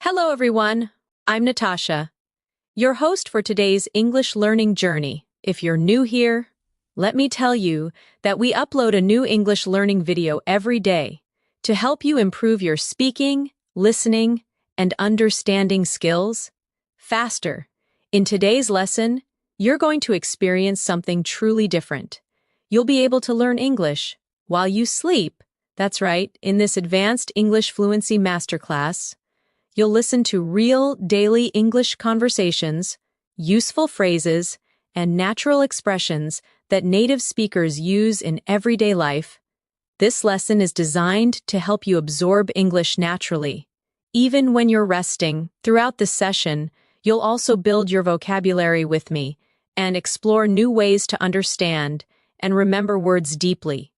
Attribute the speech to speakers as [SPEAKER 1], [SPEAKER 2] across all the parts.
[SPEAKER 1] Hello, everyone. I'm Natasha, your host for today's English learning journey. If you're new here, let me tell you that we upload a new English learning video every day to help you improve your speaking, listening, and understanding skills faster. In today's lesson, you're going to experience something truly different. You'll be able to learn English while you sleep. That's right, in this advanced English fluency masterclass, you'll listen to real daily English conversations, useful phrases, and natural expressions that native speakers use in everyday life. This lesson is designed to help you absorb English naturally. Even when you're resting, throughout this session, you'll also build your vocabulary with me and explore new ways to understand and remember words deeply.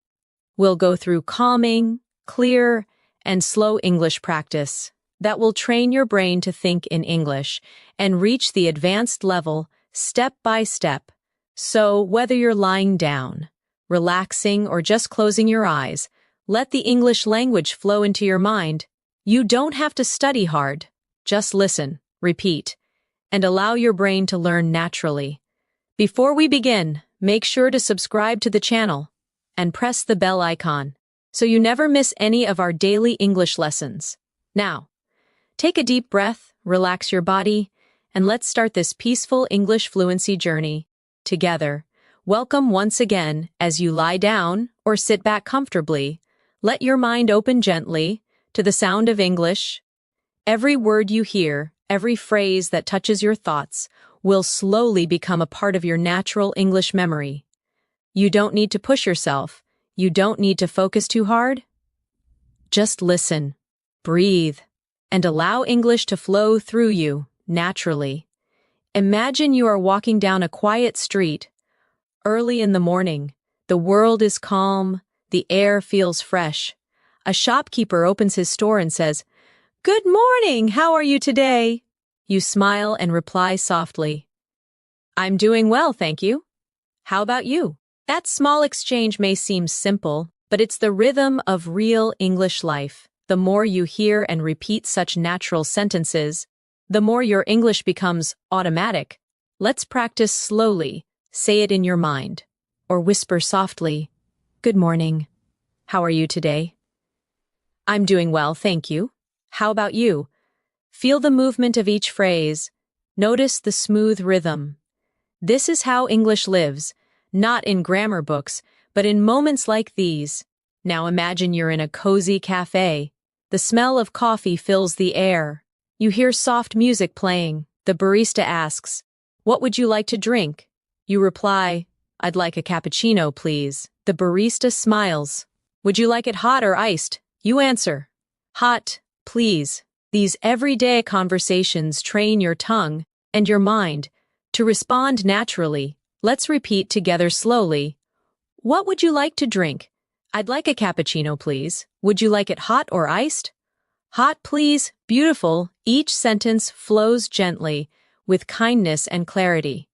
[SPEAKER 1] We'll go through calming, clear, and slow English practice that will train your brain to think in English and reach the advanced level step by step. So, whether you're lying down, relaxing, or just closing your eyes, let the English language flow into your mind. You don't have to study hard. Just listen, repeat, and allow your brain to learn naturally. Before we begin, make sure to subscribe to the channel and press the bell icon so you never miss any of our daily English lessons. Now, take a deep breath, relax your body, and let's start this peaceful English fluency journey together. Welcome once again. As you lie down or sit back comfortably, let your mind open gently to the sound of English. Every word you hear, every phrase that touches your thoughts, will slowly become a part of your natural English memory. You don't need to push yourself. You don't need to focus too hard. Just listen, breathe, and allow English to flow through you naturally. Imagine you are walking down a quiet street. Early in the morning, the world is calm, the air feels fresh. A shopkeeper opens his store and says, "Good morning, how are you today?" You smile and reply softly, "I'm doing well, thank you. How about you?" That small exchange may seem simple, but it's the rhythm of real English life. The more you hear and repeat such natural sentences, the more your English becomes automatic. Let's practice slowly. Say it in your mind, or whisper softly, "Good morning. How are you today?" "I'm doing well, thank you. How about you?" Feel the movement of each phrase. Notice the smooth rhythm. This is how English lives, not in grammar books, but in moments like these. Now imagine you're in a cozy cafe. The smell of coffee fills the air. You hear soft music playing. The barista asks, "What would you like to drink?" You reply, "I'd like a cappuccino, please." The barista smiles. "Would you like it hot or iced?" You answer, "Hot, please." These everyday conversations train your tongue and your mind to respond naturally. Let's repeat together slowly. "What would you like to drink?" "I'd like a cappuccino, please." "Would you like it hot or iced?" "Hot, please." Beautiful. Each sentence flows gently, with kindness and clarity.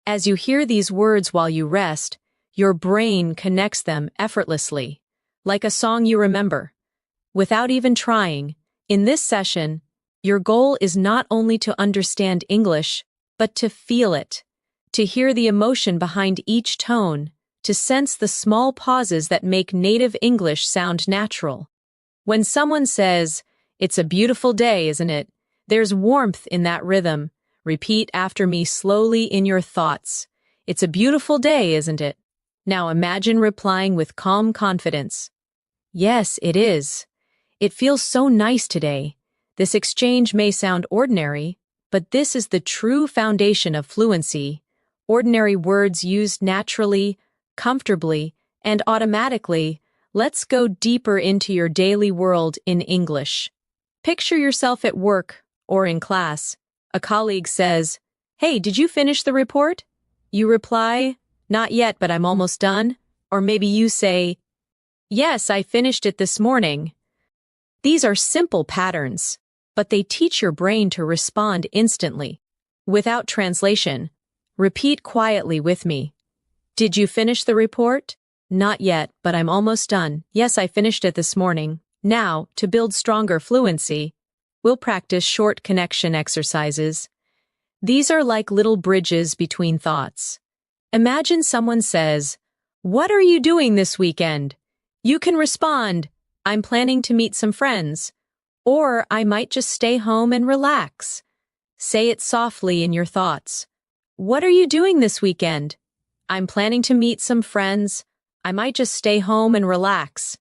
[SPEAKER 1] As you hear these words while you rest, your brain connects them effortlessly, like a song you remember, without even trying. In this session, your goal is not only to understand English, but to feel it, to hear the emotion behind each tone, to sense the small pauses that make native English sound natural. When someone says, "It's a beautiful day, isn't it?" there's warmth in that rhythm. Repeat after me slowly in your thoughts. "It's a beautiful day, isn't it?" Now imagine replying with calm confidence. "Yes, it is. It feels so nice today." This exchange may sound ordinary, but this is the true foundation of fluency. Ordinary words used naturally, comfortably, and automatically. Let's go deeper into your daily world in English. Picture yourself at work or in class. A colleague says, "Hey, did you finish the report?" You reply, "Not yet, but I'm almost done." Or maybe you say, "Yes, I finished it this morning." These are simple patterns, but they teach your brain to respond instantly. Without translation, repeat quietly with me. "Did you finish the report?" "Not yet, but I'm almost done." "Yes, I finished it this morning." Now, to build stronger fluency, we'll practice short connection exercises. These are like little bridges between thoughts. Imagine someone says, "What are you doing this weekend?" You can respond, "I'm planning to meet some friends," or "I might just stay home and relax." Say it softly in your thoughts. "What are you doing this weekend?" "I'm planning to meet some friends. I might just stay home and relax."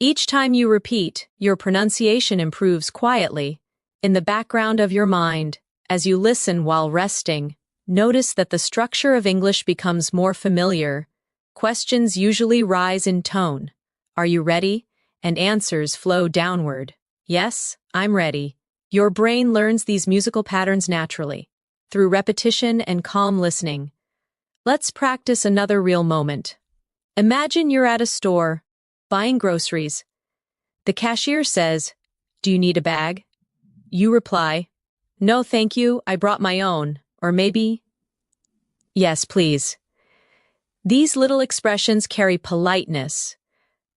[SPEAKER 1] Each time you repeat, your pronunciation improves quietly, in the background of your mind. As you listen while resting, notice that the structure of English becomes more familiar. Questions usually rise in tone. "Are you ready?" And answers flow downward. "Yes, I'm ready." Your brain learns these musical patterns naturally, through repetition and calm listening. Let's practice another real moment. Imagine you're at a store, buying groceries. The cashier says, "Do you need a bag?" You reply, "No, thank you, I brought my own." Or maybe, "Yes, please." These little expressions carry politeness.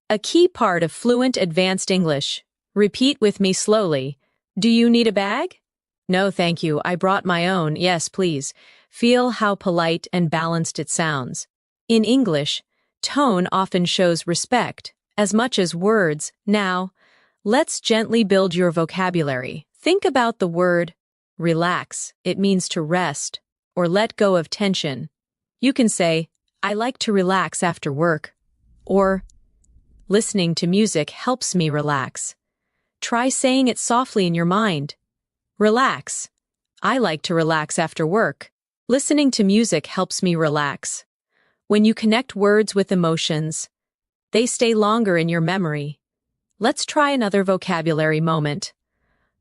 [SPEAKER 1] A key part of fluent advanced English. Repeat with me slowly. "Do you need a bag?" "No, thank you, I brought my own." "Yes, please." Feel how polite and balanced it sounds. In English, tone often shows respect, as much as words. Now, let's gently build your vocabulary. Think about the word relax. It means to rest or let go of tension. You can say, "I like to relax after work," or "Listening to music helps me relax." Try saying it softly in your mind. Relax. "I like to relax after work." Listening to music helps me relax. When you connect words with emotions, they stay longer in your memory. Let's try another vocabulary moment.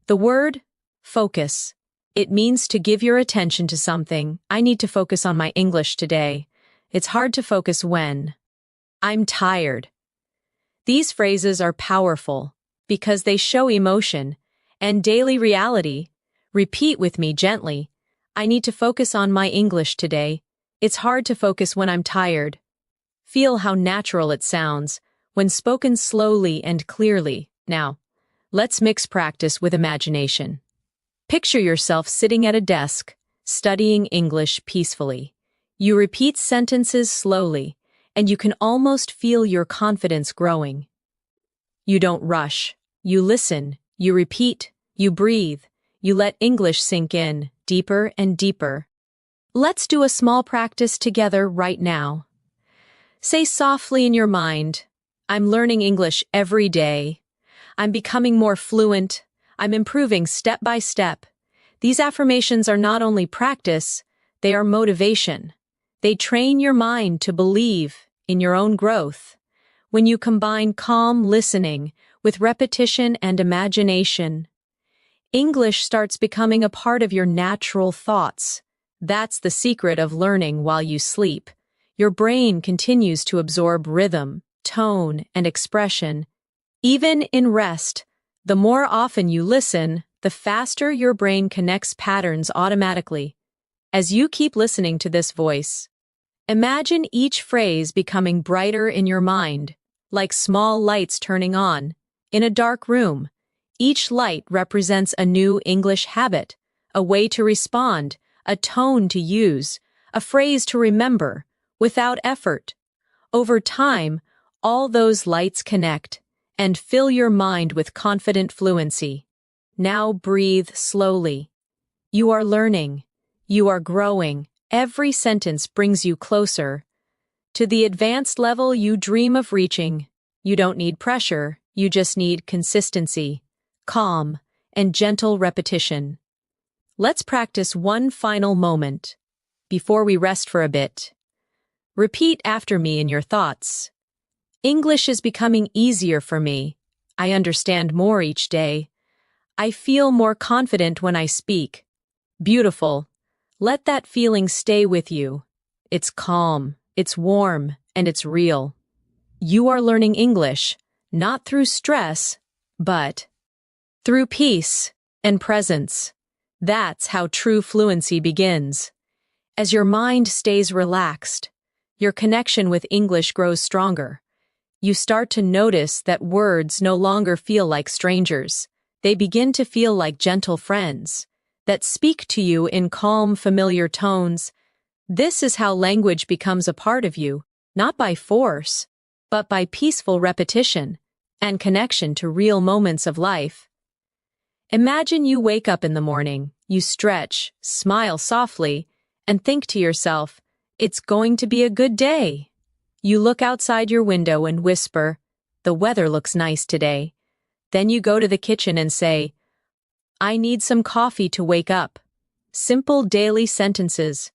[SPEAKER 1] The word focus. It means to give your attention to something. "I need to focus on my English today. It's hard to focus when I'm tired." These phrases are powerful because they show emotion and daily reality. Repeat with me gently. "I need to focus on my English today. It's hard to focus when I'm tired." Feel how natural it sounds when spoken slowly and clearly. Now, let's mix practice with imagination. Picture yourself sitting at a desk, studying English peacefully. You repeat sentences slowly, and you can almost feel your confidence growing. You don't rush. You listen, you repeat, you breathe, you let English sink in, deeper and deeper. Let's do a small practice together right now. Say softly in your mind, "I'm learning English every day. I'm becoming more fluent. I'm improving step by step." These affirmations are not only practice, they are motivation. They train your mind to believe in your own growth. When you combine calm listening with repetition and imagination, English starts becoming a part of your natural thoughts. That's the secret of learning while you sleep. Your brain continues to absorb rhythm, tone, and expression. Even in rest, the more often you listen, the faster your brain connects patterns automatically. As you keep listening to this voice, imagine each phrase becoming brighter in your mind, like small lights turning on. In a dark room, each light represents a new English habit, a way to respond, a tone to use, a phrase to remember, without effort. Over time, all those lights connect and fill your mind with confident fluency. Now breathe slowly. You are learning. You are growing. Every sentence brings you closer to the advanced level you dream of reaching. You don't need pressure. You just need consistency, calm, and gentle repetition. Let's practice one final moment before we rest for a bit. Repeat after me in your thoughts. "English is becoming easier for me. I understand more each day. I feel more confident when I speak." Beautiful. Let that feeling stay with you. It's calm, it's warm, and it's real. You are learning English, not through stress, but through peace and presence. That's how true fluency begins. As your mind stays relaxed, your connection with English grows stronger. You start to notice that words no longer feel like strangers. they begin to feel like gentle friends that speak to you in calm, familiar tones. This is how language becomes a part of you, not by force, but by peaceful repetition and connection to real moments of life. Imagine you wake up in the morning, you stretch, smile softly, and think to yourself, "It's going to be a good day." You look outside your window and whisper, "The weather looks nice today." Then you go to the kitchen and say, "I need some coffee to wake up." Simple daily sentences,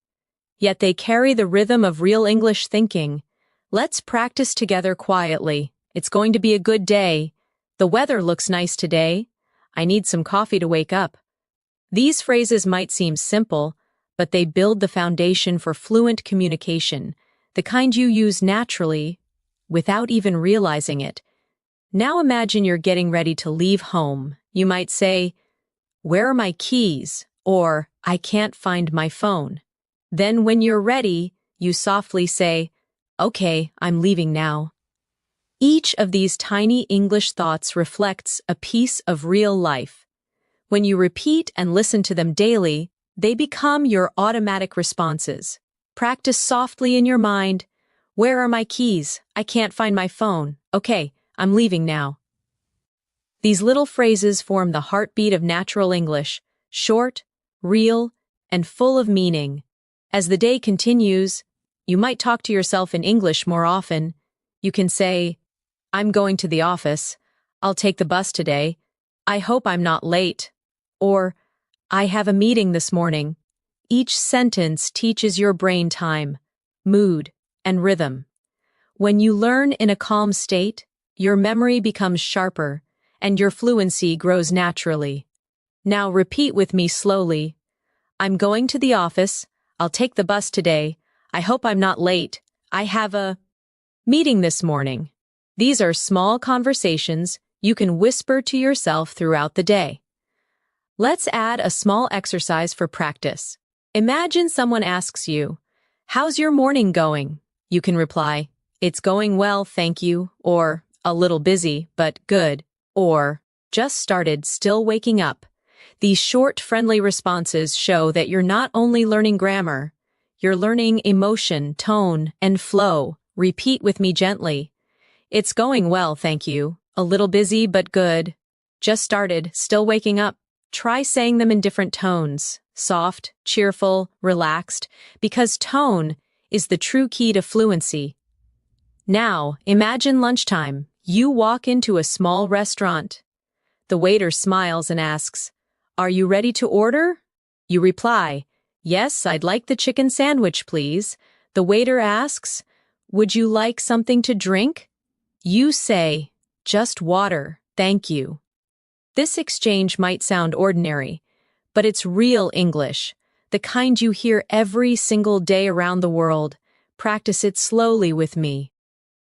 [SPEAKER 1] yet they carry the rhythm of real English thinking. Let's practice together quietly. It's going to be a good day. The weather looks nice today. I need some coffee to wake up. These phrases might seem simple, but they build the foundation for fluent communication, the kind you use naturally, without even realizing it. Now imagine you're getting ready to leave home. You might say, "Where are my keys?" or "I can't find my phone." Then when you're ready, you softly say, "Okay, I'm leaving now." Each of these tiny English thoughts reflects a piece of real life. When you repeat and listen to them daily, they become your automatic responses. Practice softly in your mind. "Where are my keys? I can't find my phone. Okay, I'm leaving now." These little phrases form the heartbeat of natural English, short, real, and full of meaning. As the day continues, you might talk to yourself in English more often. You can say, "I'm going to the office. I'll take the bus today. I hope I'm not late." Or, "I have a meeting this morning." Each sentence teaches your brain time, mood, and rhythm. When you learn in a calm state, your memory becomes sharper, and your fluency grows naturally. Now repeat with me slowly. "I'm going to the office. I'll take the bus today. I hope I'm not late. I have a meeting this morning." These are small conversations you can whisper to yourself throughout the day. Let's add a small exercise for practice. Imagine someone asks you, "How's your morning going?" You can reply, "It's going well, thank you," or "A little busy, but good," or "Just started, still waking up." These short, friendly responses show that you're not only learning grammar, you're learning emotion, tone, and flow. Repeat with me gently. "It's going well, thank you. A little busy, but good. Just started, still waking up." Try saying them in different tones, soft, cheerful, relaxed, because tone is the true key to fluency. Now, imagine lunchtime. You walk into a small restaurant. The waiter smiles and asks, "Are you ready to order?" You reply, "Yes, I'd like the chicken sandwich, please." The waiter asks, "Would you like something to drink?" You say, "Just water, thank you." This exchange might sound ordinary, but it's real English, the kind you hear every single day around the world. Practice it slowly with me.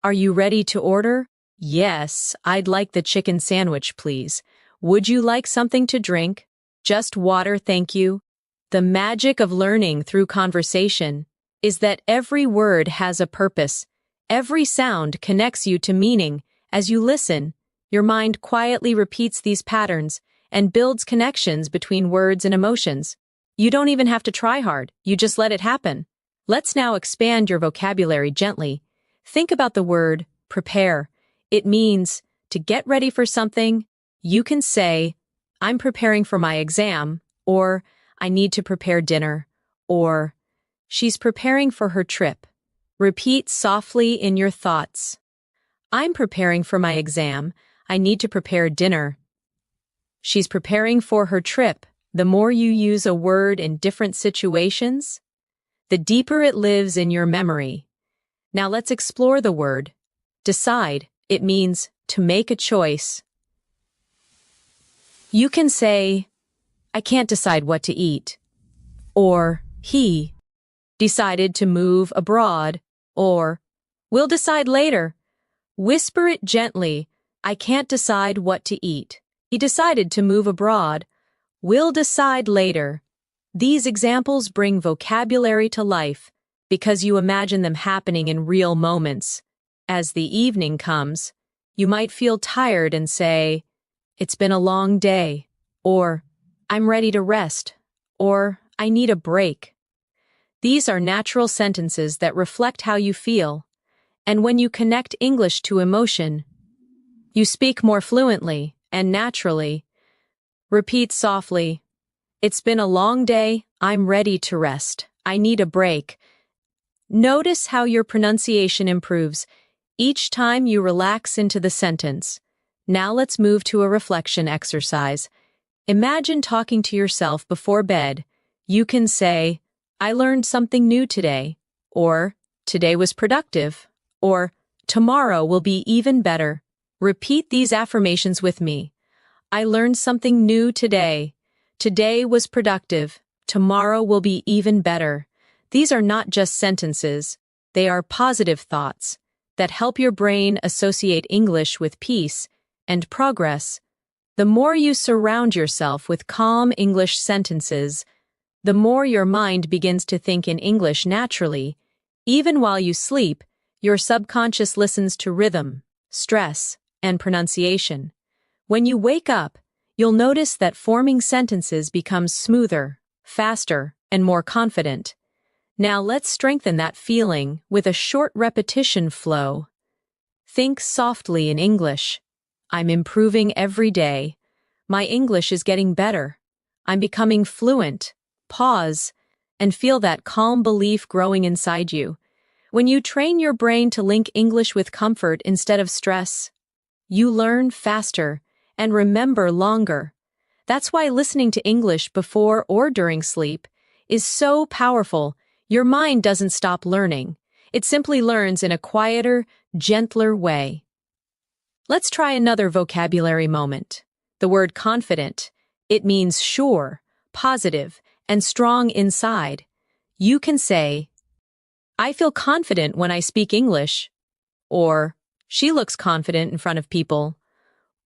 [SPEAKER 1] "Are you ready to order?" "Yes, I'd like the chicken sandwich, please." "Would you like something to drink?" "Just water, thank you." The magic of learning through conversation is that every word has a purpose. Every sound connects you to meaning. As you listen, your mind quietly repeats these patterns and builds connections between words and emotions. You don't even have to try hard, you just let it happen. Let's now expand your vocabulary gently. Think about the word prepare. It means to get ready for something. You can say, "I'm preparing for my exam," or "I need to prepare dinner," or "She's preparing for her trip." Repeat softly in your thoughts. "I'm preparing for my exam. I need to prepare dinner." She's preparing for her trip. The more you use a word in different situations, the deeper it lives in your memory. Now let's explore the word decide. It means to make a choice. You can say, "I can't decide what to eat," or "He decided to move abroad," or "We'll decide later." Whisper it gently. "I can't decide what to eat. He decided to move abroad. We'll decide later." These examples bring vocabulary to life because you imagine them happening in real moments. As the evening comes, you might feel tired and say, it's been a long day, or I'm ready to rest, or I need a break. These are natural sentences that reflect how you feel, and when you connect English to emotion, you speak more fluently and naturally. Repeat softly, it's been a long day, I'm ready to rest, I need a break. Notice how your pronunciation improves each time you relax into the sentence. Now let's move to a reflection exercise. Imagine talking to yourself before bed. You can say, I learned something new today, or today was productive, or tomorrow will be even better. Repeat these affirmations with me. I learned something new today. Today was productive. Tomorrow will be even better. These are not just sentences. They are positive thoughts that help your brain associate English with peace and progress. The more you surround yourself with calm English sentences, the more your mind begins to think in English naturally. Even while you sleep, your subconscious listens to rhythm, stress, and pronunciation. When you wake up, you'll notice that forming sentences becomes smoother, faster, and more confident. Now let's strengthen that feeling with a short repetition flow. Think softly in English. I'm improving every day. My English is getting better. I'm becoming fluent. Pause, and feel that calm belief growing inside you. When you train your brain to link English with comfort instead of stress, you learn faster and remember longer. That's why listening to English before or during sleep is so powerful. Your mind doesn't stop learning. It simply learns in a quieter, gentler way. Let's try another vocabulary moment. The word confident. It means sure, positive, and strong inside. You can say, I feel confident when I speak English, or she looks confident in front of people,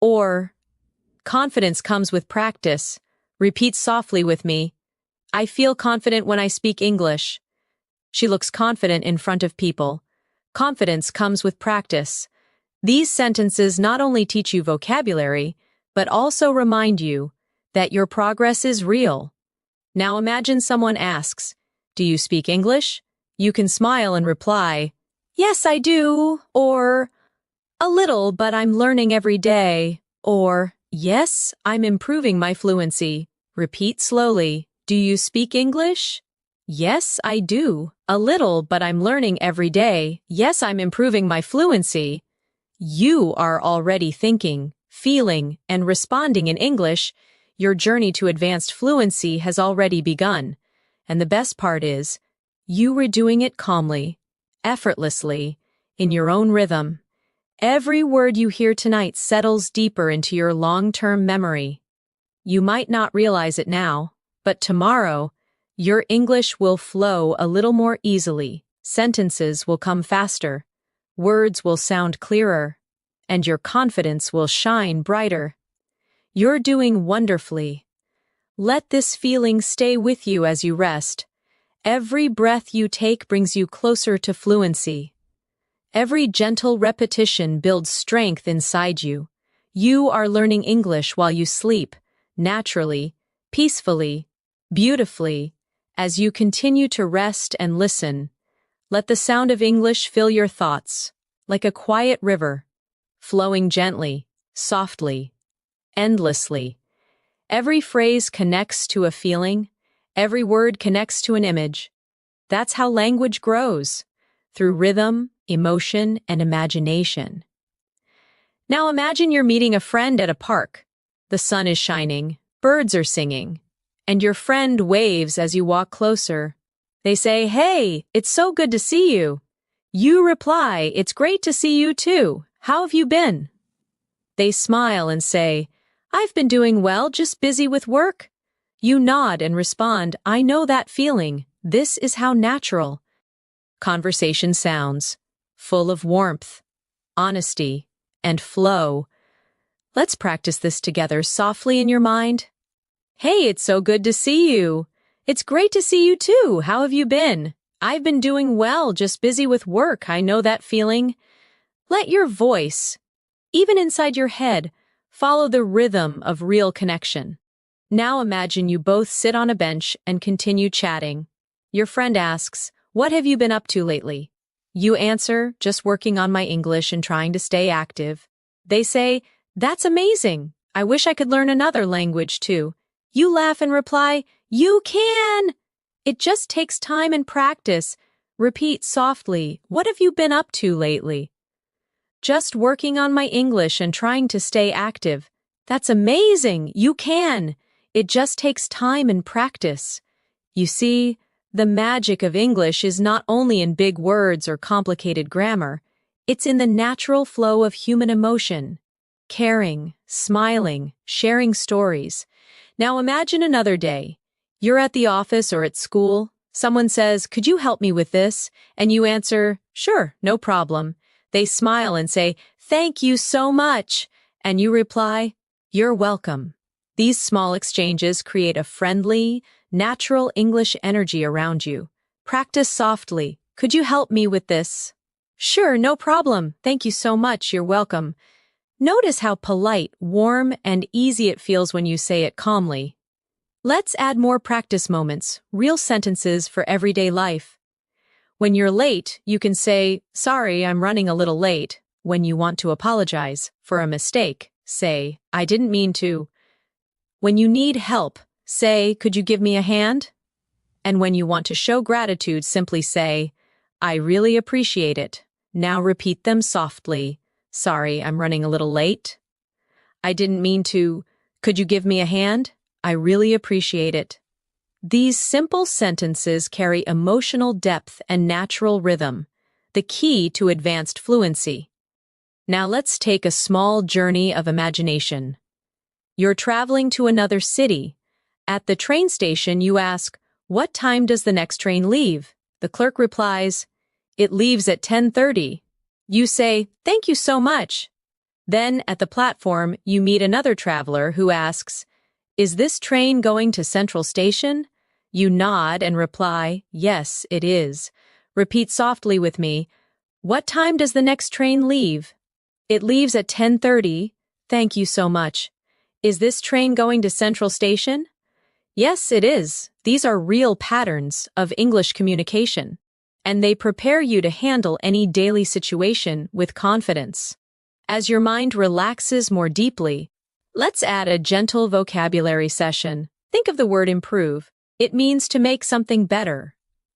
[SPEAKER 1] or confidence comes with practice. Repeat softly with me. I feel confident when I speak English. She looks confident in front of people. Confidence comes with practice. These sentences not only teach you vocabulary, but also remind you that your progress is real. Now imagine someone asks, do you speak English? You can smile and reply, yes, I do, or a little, but I'm learning every day, or yes, I'm improving my fluency. Repeat slowly, do you speak English? Yes, I do. A little, but I'm learning every day. Yes, I'm improving my fluency. You are already thinking, feeling, and responding in English. Your journey to advanced fluency has already begun. And the best part is, you were doing it calmly, effortlessly, in your own rhythm. Every word you hear tonight settles deeper into your long-term memory. You might not realize it now, but tomorrow, your English will flow a little more easily, sentences will come faster, words will sound clearer, and your confidence will shine brighter. You're doing wonderfully. Let this feeling stay with you as you rest. Every breath you take brings you closer to fluency. Every gentle repetition builds strength inside you. You are learning English while you sleep, naturally, peacefully, beautifully. As you continue to rest and listen, let the sound of English fill your thoughts, like a quiet river, flowing gently, softly, endlessly. Every phrase connects to a feeling, every word connects to an image. That's how language grows, through rhythm, emotion, and imagination. Now imagine you're meeting a friend at a park. The sun is shining, birds are singing, and your friend waves as you walk closer. They say, hey, it's so good to see you. You reply, it's great to see you too. How have you been? They smile and say, I've been doing well, just busy with work. You nod and respond, I know that feeling. This is how natural conversation sounds, full of warmth, honesty, and flow. Let's practice this together softly in your mind. Hey, it's so good to see you. It's great to see you too. How have you been? I've been doing well, just busy with work. I know that feeling. Let your voice, even inside your head, Follow the rhythm of real connection. Now imagine you both sit on a bench and continue chatting. Your friend asks, "What have you been up to lately?" You answer, "Just working on my English and trying to stay active." They say, "That's amazing. I wish I could learn another language too." You laugh and reply, "You can! It just takes time and practice." Repeat softly, "What have you been up to lately?" "Just working on my English and trying to stay active." "That's amazing. You can. It just takes time and practice." You see, the magic of English is not only in big words or complicated grammar, it's in the natural flow of human emotion. Caring, smiling, sharing stories. Now imagine another day. You're at the office or at school. Someone says, "Could you help me with this?" And you answer, "Sure, no problem." They smile and say, "Thank you so much." And you reply, "You're welcome." These small exchanges create a friendly, natural English energy around you. Practice softly. "Could you help me with this?" "Sure, no problem. Thank you so much. You're welcome." Notice how polite, warm, and easy it feels when you say it calmly. Let's add more practice moments, real sentences for everyday life. When you're late, you can say, "Sorry, I'm running a little late." When you want to apologize for a mistake, say, "I didn't mean to." When you need help, say, "Could you give me a hand?" And when you want to show gratitude, simply say, "I really appreciate it." Now repeat them softly. "Sorry, I'm running a little late." "I didn't mean to." "Could you give me a hand?" "I really appreciate it." These simple sentences carry emotional depth and natural rhythm, the key to advanced fluency. Now let's take a small journey of imagination. You're traveling to another city. At the train station, you ask, "What time does the next train leave?" The clerk replies, "It leaves at 10:30. You say, "Thank you so much." Then, at the platform, you meet another traveler who asks, "Is this train going to Central Station?" You nod and reply, "Yes, it is." Repeat softly with me, "What time does the next train leave?" "It leaves at 10:30. Thank you so much." "Is this train going to Central Station?" "Yes, it is." These are real patterns of English communication, and they prepare you to handle any daily situation with confidence. As your mind relaxes more deeply, let's add a gentle vocabulary session. Think of the word improve. It means to make something better.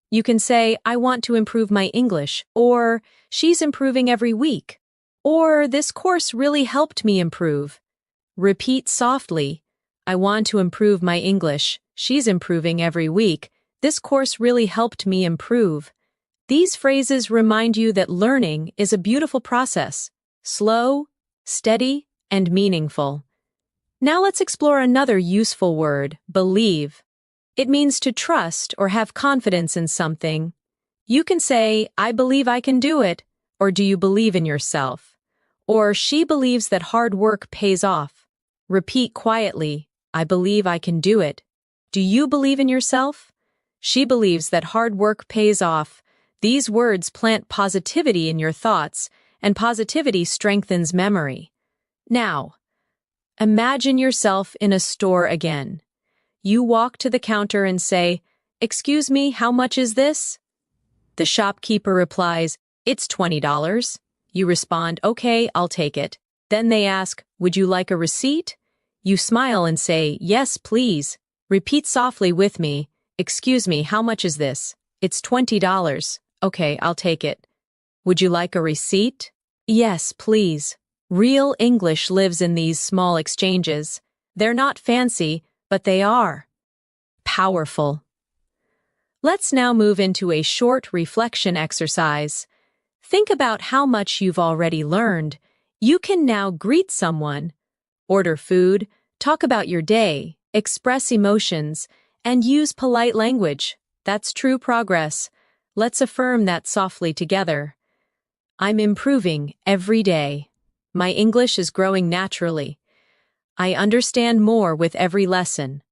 [SPEAKER 1] You can say, "I want to improve my English," or "She's improving every week," or "This course really helped me improve." Repeat softly, "I want to improve my English. She's improving every week. This course really helped me improve." These phrases remind you that learning is a beautiful process, slow, steady, and meaningful. Now let's explore another useful word, believe. It means to trust or have confidence in something. You can say, "I believe I can do it," or "Do you believe in yourself?" Or "She believes that hard work pays off." Repeat quietly, "I believe I can do it." "Do you believe in yourself?" "She believes that hard work pays off." These words plant positivity in your thoughts, and positivity strengthens memory. Now, imagine yourself in a store again. You walk to the counter and say, "Excuse me, how much is this?" The shopkeeper replies, "It's $20. You respond, "Okay, I'll take it." Then they ask, "Would you like a receipt?" You smile and say, "Yes, please." Repeat softly with me, "Excuse me, how much is this?" "It's $20. Okay, I'll take it." "Would you like a receipt?" "Yes, please." Real English lives in these small exchanges. They're not fancy, but they are powerful. Let's now move into a short reflection exercise. Think about how much you've already learned. You can now greet someone, order food, talk about your day, express emotions, and use polite language. That's true progress. Let's affirm that softly together. I'm improving every day. My English is growing naturally. I understand more with every lesson.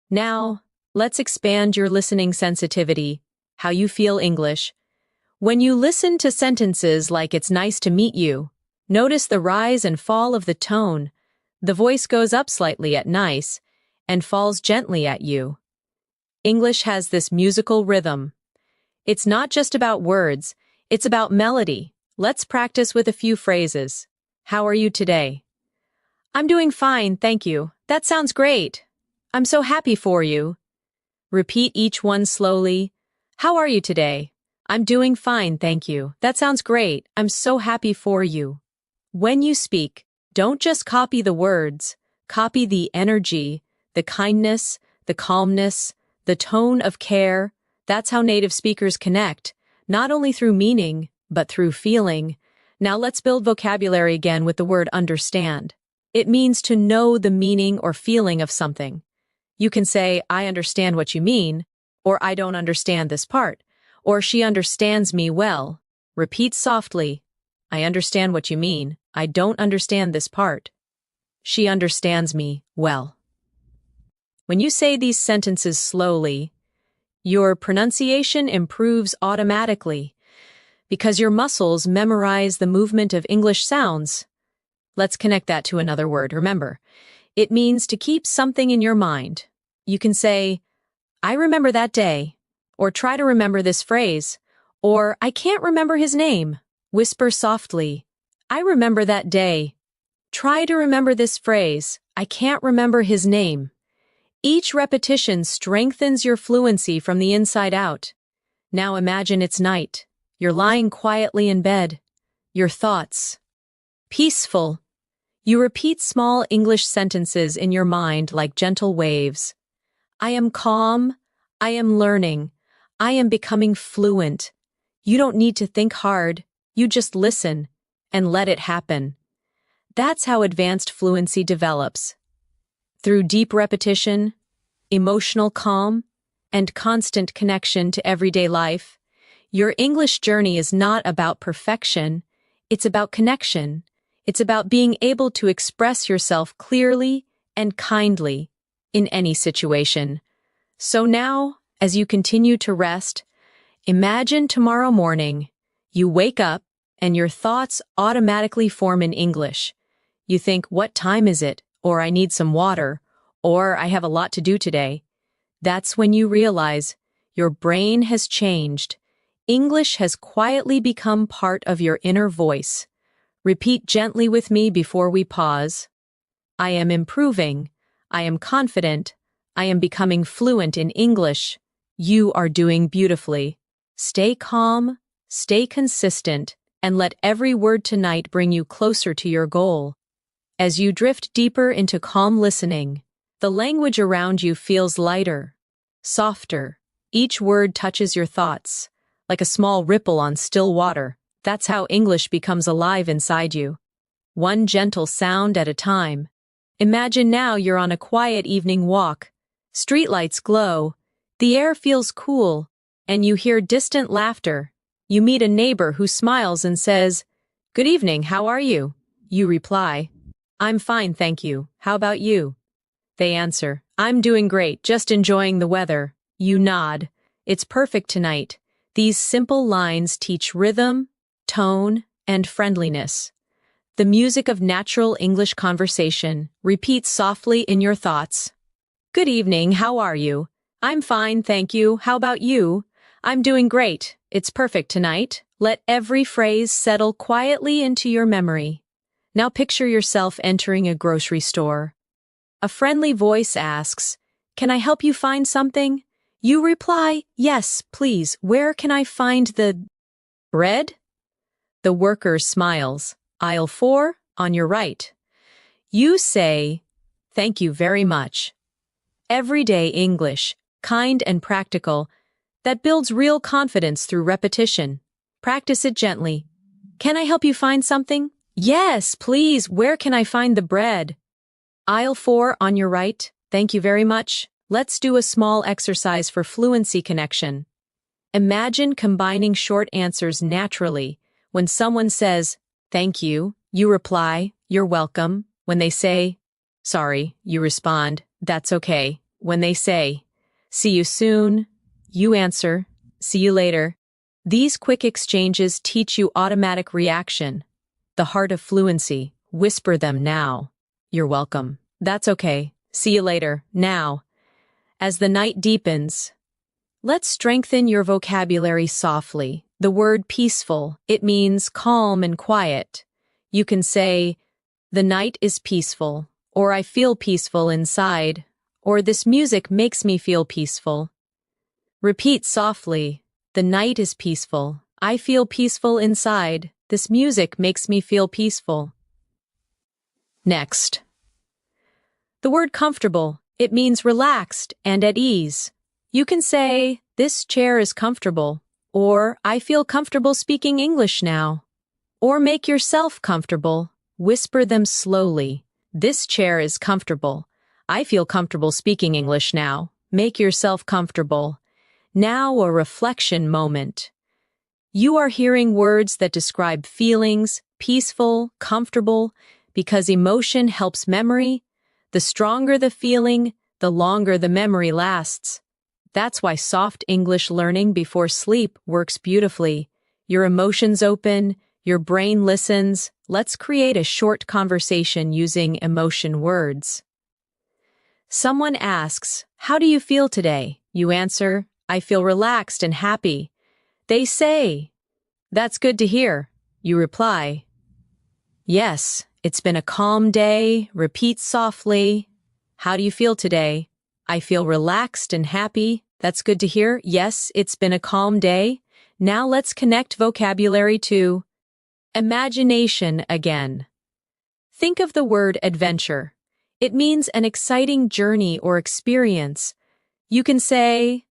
[SPEAKER 1] Now, let's expand your listening sensitivity, how you feel English. When you listen to sentences like "It's nice to meet you," notice the rise and fall of the tone. The voice goes up slightly at nice and falls gently at you. English has this musical rhythm. It's not just about words, it's about melody. Let's practice with a few phrases. How are you today? I'm doing fine, thank you. That sounds great. I'm so happy for you. Repeat each one slowly. How are you today? I'm doing fine, thank you. That sounds great. I'm so happy for you. When you speak, don't just copy the words, copy the energy, the kindness, the calmness, the tone of care. That's how native speakers connect, not only through meaning, but through feeling. Now let's build vocabulary again with the word understand. It means to know the meaning or feeling of something. You can say, I understand what you mean, or I don't understand this part, or she understands me well. Repeat softly. I understand what you mean. I don't understand this part. She understands me well. When you say these sentences slowly, your pronunciation improves automatically because your muscles memorize the movement of English sounds. Let's connect that to another word. Remember, it means to keep something in your mind. You can say, I remember that day, or try to remember this phrase, or I can't remember his name. Whisper softly, I remember that day. Try to remember this phrase, I can't remember his name. Each repetition strengthens your fluency from the inside out. Now imagine it's night. You're lying quietly in bed. Your thoughts. Peaceful. You repeat small English sentences in your mind like gentle waves. I am calm. I am learning. I am becoming fluent. You don't need to think hard. You just listen and let it happen. That's how advanced fluency develops. Through deep repetition, emotional calm, and constant connection to everyday life, your English journey is not about perfection, it's about connection. It's about being able to express yourself clearly and kindly in any situation. So now, as you continue to rest, imagine tomorrow morning, you wake up and your thoughts automatically form in English. You think, what time is it? Or I need some water. Or I have a lot to do today. That's when you realize your brain has changed. English has quietly become part of your inner voice. Repeat gently with me before we pause. I am improving. I am confident. I am becoming fluent in English. You are doing beautifully. Stay calm, stay consistent, and let every word tonight bring you closer to your goal. As you drift deeper into calm listening, the language around you feels lighter, softer. Each word touches your thoughts, like a small ripple on still water. That's how English becomes alive inside you. One gentle sound at a time. Imagine now you're on a quiet evening walk. Streetlights glow, the air feels cool, and you hear distant laughter. You meet a neighbor who smiles and says, Good evening, how are you? You reply, I'm fine, thank you. How about you? They answer, I'm doing great, just enjoying the weather. You nod. It's perfect tonight. These simple lines teach rhythm, tone, and friendliness. The music of natural English conversation repeats softly in your thoughts. Good evening, how are you? I'm fine, thank you. How about you? I'm doing great. It's perfect tonight. Let every phrase settle quietly into your memory. Now picture yourself entering a grocery store. A friendly voice asks, Can I help you find something? You reply, Yes, please. Where can I find the bread? The worker smiles. Aisle 4, on your right. You say, Thank you very much. Everyday English, kind and practical, that builds real confidence through repetition. Practice it gently. Can I help you find something? Yes, please. Where can I find the bread? Aisle 4, on your right. Thank you very much. Let's do a small exercise for fluency connection. Imagine combining short answers naturally. When someone says, Thank you, you reply, You're welcome. When they say, Sorry, you respond, That's okay. When they say, See you soon, you answer, See you later. These quick exchanges teach you automatic reaction. The heart of fluency. Whisper them now. You're welcome. That's okay. See you later. Now, as the night deepens, let's strengthen your vocabulary softly. The word peaceful, it means calm and quiet. You can say, the night is peaceful, or I feel peaceful inside, or this music makes me feel peaceful. Repeat softly, the night is peaceful. I feel peaceful inside. This music makes me feel peaceful. Next. The word comfortable, it means relaxed and at ease. You can say, this chair is comfortable, or I feel comfortable speaking English now. Or make yourself comfortable. Whisper them slowly. This chair is comfortable. I feel comfortable speaking English now. Make yourself comfortable. Now a reflection moment. You are hearing words that describe feelings, peaceful, comfortable, because emotion helps memory. The stronger the feeling, the longer the memory lasts. That's why soft English learning before sleep works beautifully. Your emotions open, your brain listens. Let's create a short conversation using emotion words. Someone asks, how do you feel today? You answer, I feel relaxed and happy. They say, that's good to hear. You reply, yes, it's been a calm day. Repeat softly. How do you feel today? I feel relaxed and happy. That's good to hear. Yes, it's been a calm day. Now let's connect vocabulary to imagination again. Think of the word adventure. It means an exciting journey or experience. You can say,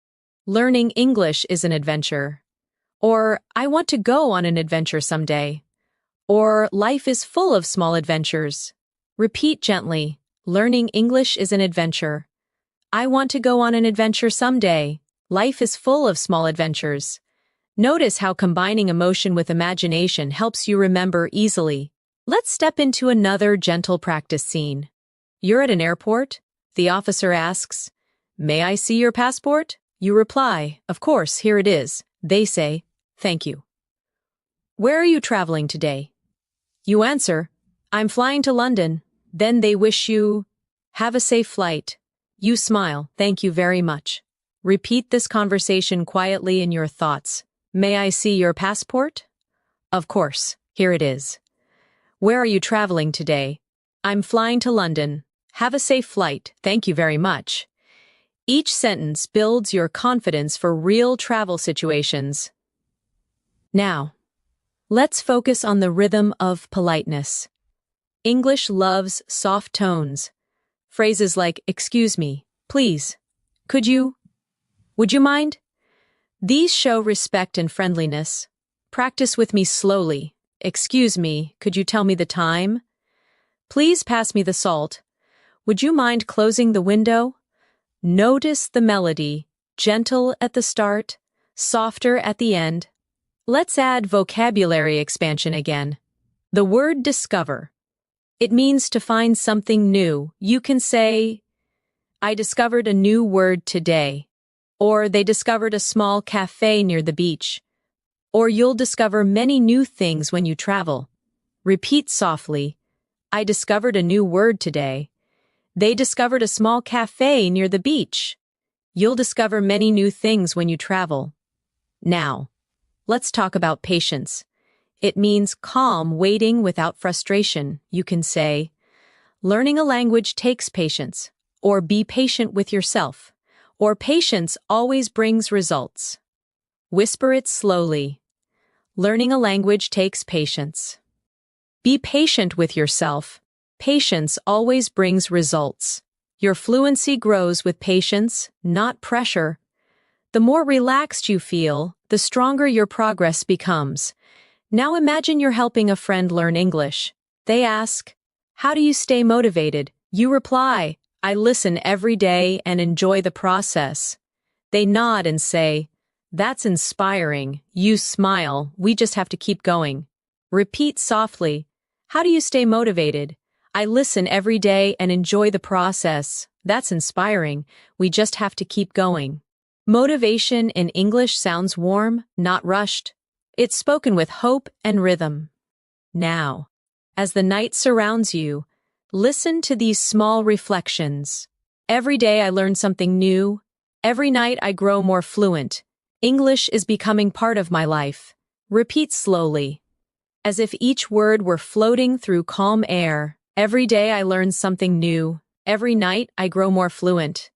[SPEAKER 1] learning English is an adventure. Or, I want to go on an adventure someday. Or, life is full of small adventures. Repeat gently, learning English is an adventure. I want to go on an adventure someday. Life is full of small adventures. Notice how combining emotion with imagination helps you remember easily. Let's step into another gentle practice scene. You're at an airport. The officer asks, may I see your passport? You reply, of course, here it is. They say, thank you. Where are you traveling today? You answer, I'm flying to London. Then they wish you, have a safe flight. You smile, thank you very much. Repeat this conversation quietly in your thoughts. May I see your passport? Of course, here it is. Where are you traveling today? I'm flying to London. Have a safe flight, thank you very much. Each sentence builds your confidence for real travel situations. Now, let's focus on the rhythm of politeness. English loves soft tones. Phrases like, excuse me, please, could you, would you mind? These show respect and friendliness. Practice with me slowly. Excuse me, could you tell me the time? Please pass me the salt. Would you mind closing the window? Notice the melody, gentle at the start, softer at the end. Let's add vocabulary expansion again. The word discover. It means to find something new. You can say, I discovered a new word today. Or they discovered a small cafe near the beach. Or you'll discover many new things when you travel. Repeat softly, I discovered a new word today. They discovered a small cafe near the beach. You'll discover many new things when you travel. Now, let's talk about patience. It means calm waiting without frustration. You can say, learning a language takes patience, or be patient with yourself, or patience always brings results. Whisper it slowly. Learning a language takes patience. Be patient with yourself. Patience always brings results. Your fluency grows with patience, not pressure. The more relaxed you feel, the stronger your progress becomes. Now imagine you're helping a friend learn English. They ask, how do you stay motivated? You reply, I listen every day and enjoy the process. They nod and say, that's inspiring. You smile, we just have to keep going. Repeat softly, how do you stay motivated? I listen every day and enjoy the process. That's inspiring. We just have to keep going. Motivation in English sounds warm, not rushed. It's spoken with hope and rhythm. Now, as the night surrounds you, Listen to these small reflections. Every day I learn something new. Every night I grow more fluent. English is becoming part of my life. Repeat slowly, as if each word were floating through calm air. Every day I learn something new. Every night I grow more fluent.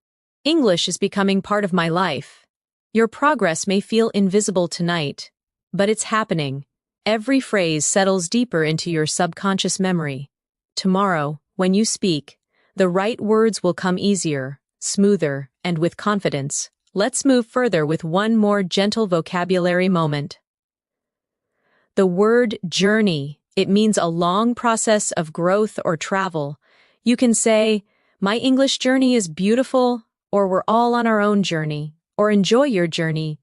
[SPEAKER 1] English is becoming part of my life. Your progress may feel invisible tonight, but it's happening. Every phrase settles deeper into your subconscious memory. Tomorrow, when you speak, the right words will come easier, smoother, and with confidence. Let's move further with one more gentle vocabulary moment. The word journey. It means a long process of growth or travel. You can say, "My English journey is beautiful," or "We're all on our own journey," or "Enjoy your journey."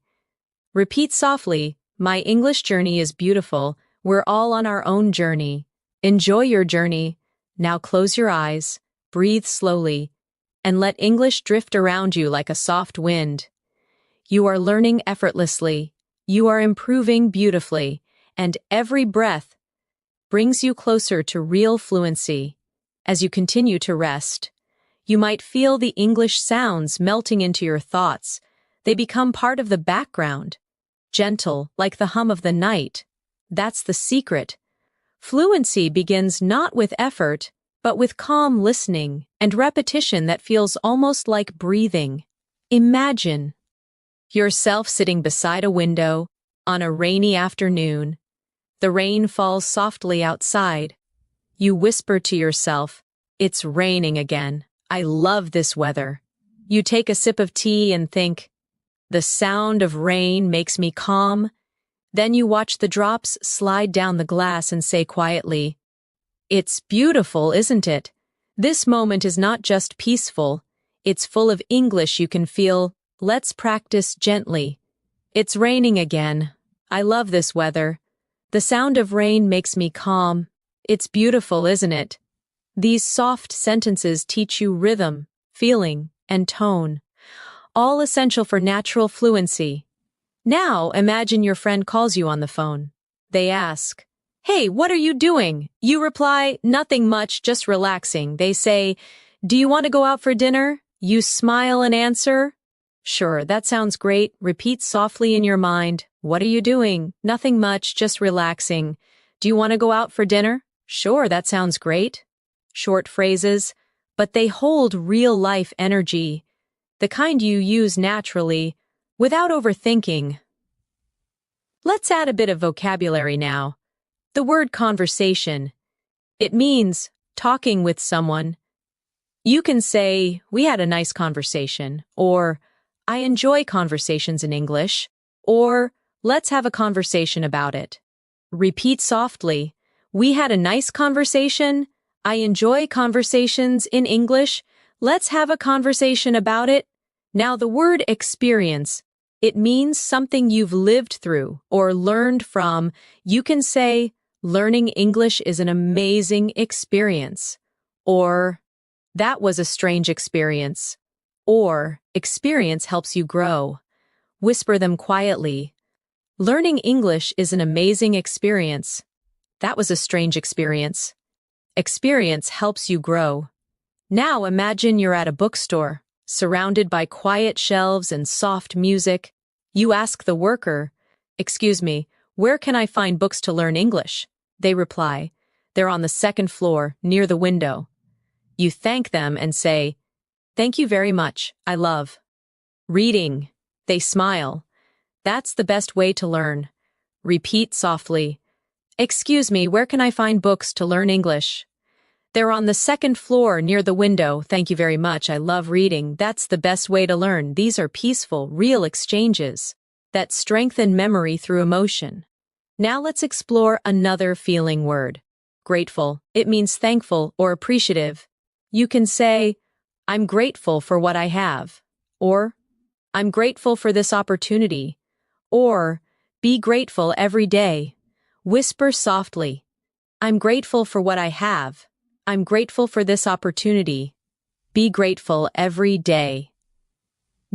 [SPEAKER 1] Repeat softly, "My English journey is beautiful. We're all on our own journey. Enjoy your journey." Now close your eyes, breathe slowly, and let English drift around you like a soft wind. You are learning effortlessly. You are improving beautifully, and every breath brings you closer to real fluency. As you continue to rest, you might feel the English sounds melting into your thoughts. They become part of the background, gentle like the hum of the night. That's the secret. Fluency begins not with effort, but with calm listening and repetition that feels almost like breathing. Imagine yourself sitting beside a window on a rainy afternoon. The rain falls softly outside. You whisper to yourself, "It's raining again. I love this weather." You take a sip of tea and think, "The sound of rain makes me calm." Then you watch the drops slide down the glass and say quietly, "It's beautiful, isn't it?" This moment is not just peaceful, it's full of English you can feel. Let's practice gently. "It's raining again. I love this weather. The sound of rain makes me calm. It's beautiful, isn't it?" These soft sentences teach you rhythm, feeling, and tone, all essential for natural fluency. Now imagine your friend calls you on the phone. They ask, "Hey, what are you doing?" You reply, "Nothing much, just relaxing." They say, "Do you want to go out for dinner?" You smile and answer, "Sure, that sounds great." Repeat softly in your mind, "What are you doing?" "Nothing much, just relaxing." "Do you want to go out for dinner?" "Sure, that sounds great." Short phrases, but they hold real-life energy, the kind you use naturally, without overthinking. Let's add a bit of vocabulary now. The word conversation. It means talking with someone. You can say, "We had a nice conversation," or "I enjoy conversations in English," or "Let's have a conversation about it." Repeat softly, "We had a nice conversation. I enjoy conversations in English. Let's have a conversation about it." Now the word experience. It means something you've lived through or learned from. You can say, "Learning English is an amazing experience," or "That was a strange experience," or "Experience helps you grow." Whisper them quietly. "Learning English is an amazing experience. That was a strange experience. Experience helps you grow." Now imagine you're at a bookstore, surrounded by quiet shelves and soft music. You ask the worker, "Excuse me, where can I find books to learn English?" They reply, "They're on the second floor, near the window." You thank them and say, "Thank you very much, I love reading." They smile. That's the best way to learn. Repeat softly, "Excuse me, where can I find books to learn English?" "They're on the second floor near the window. Thank you very much. I love reading." That's the best way to learn. These are peaceful, real exchanges that strengthen memory through emotion. Now let's explore another feeling word. Grateful. It means thankful or appreciative. You can say, "I'm grateful for what I have," or "I'm grateful for this opportunity," or "Be grateful every day." Whisper softly, "I'm grateful for what I have. I'm grateful for this opportunity." Be grateful every day.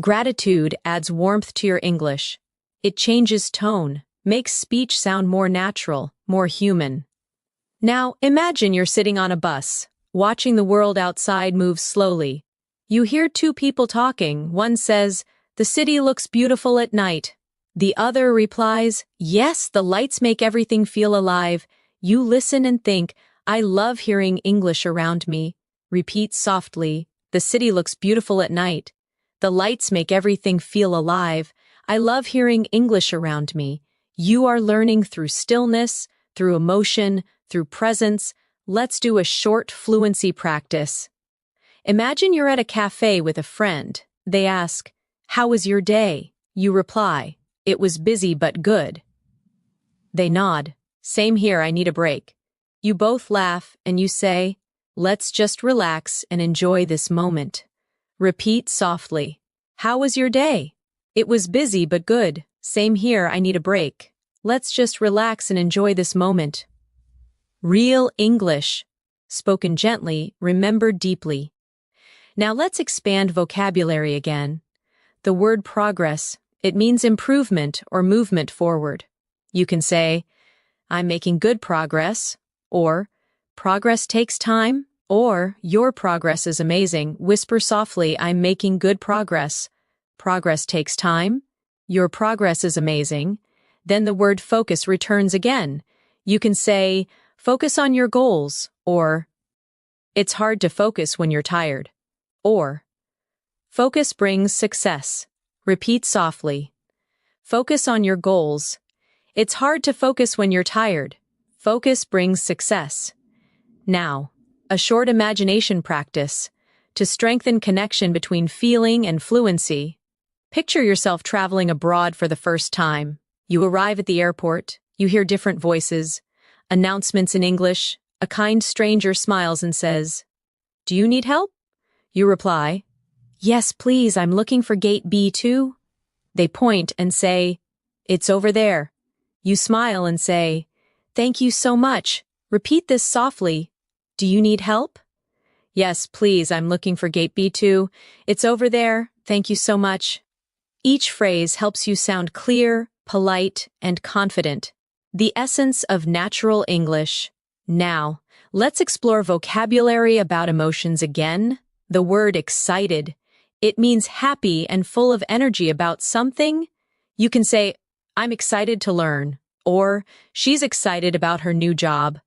[SPEAKER 1] Gratitude adds warmth to your English. It changes tone, makes speech sound more natural, more human. Now, imagine you're sitting on a bus, watching the world outside move slowly. You hear two people talking. One says, "The city looks beautiful at night." The other replies, "Yes, the lights make everything feel alive." You listen and think, "I love hearing English around me." Repeat softly, "The city looks beautiful at night. The lights make everything feel alive. I love hearing English around me." You are learning through stillness, through emotion, through presence. Let's do a short fluency practice. Imagine you're at a cafe with a friend. They ask, "How was your day?" You reply, "It was busy but good." They nod, "Same here, I need a break." You both laugh and you say, "Let's just relax and enjoy this moment." Repeat softly, "How was your day?" "It was busy but good." "Same here, I need a break." Let's just relax and enjoy this moment. Real English. Spoken gently, remembered deeply. Now let's expand vocabulary again. The word progress, it means improvement or movement forward. You can say, "I'm making good progress," or "Progress takes time," or "Your progress is amazing." Whisper softly, "I'm making good progress." Progress takes time. Your progress is amazing. Then the word focus returns again. You can say, "Focus on your goals," or "It's hard to focus when you're tired," or "Focus brings success." Repeat softly. Focus on your goals. It's hard to focus when you're tired. Focus brings success. Now, a short imagination practice to strengthen connection between feeling and fluency. Picture yourself traveling abroad for the first time. You arrive at the airport, you hear different voices, announcements in English, a kind stranger smiles and says, "Do you need help?" You reply, "Yes, please, I'm looking for gate B2. They point and say, "It's over there." You smile and say, "Thank you so much." Repeat this softly. "Do you need help?" "Yes, please, I'm looking for gate B2. It's over there. Thank you so much." Each phrase helps you sound clear, polite, and confident. The essence of natural English. Now, let's explore vocabulary about emotions again. The word excited. It means happy and full of energy about something. You can say, "I'm excited to learn," or "She's excited about her new job,"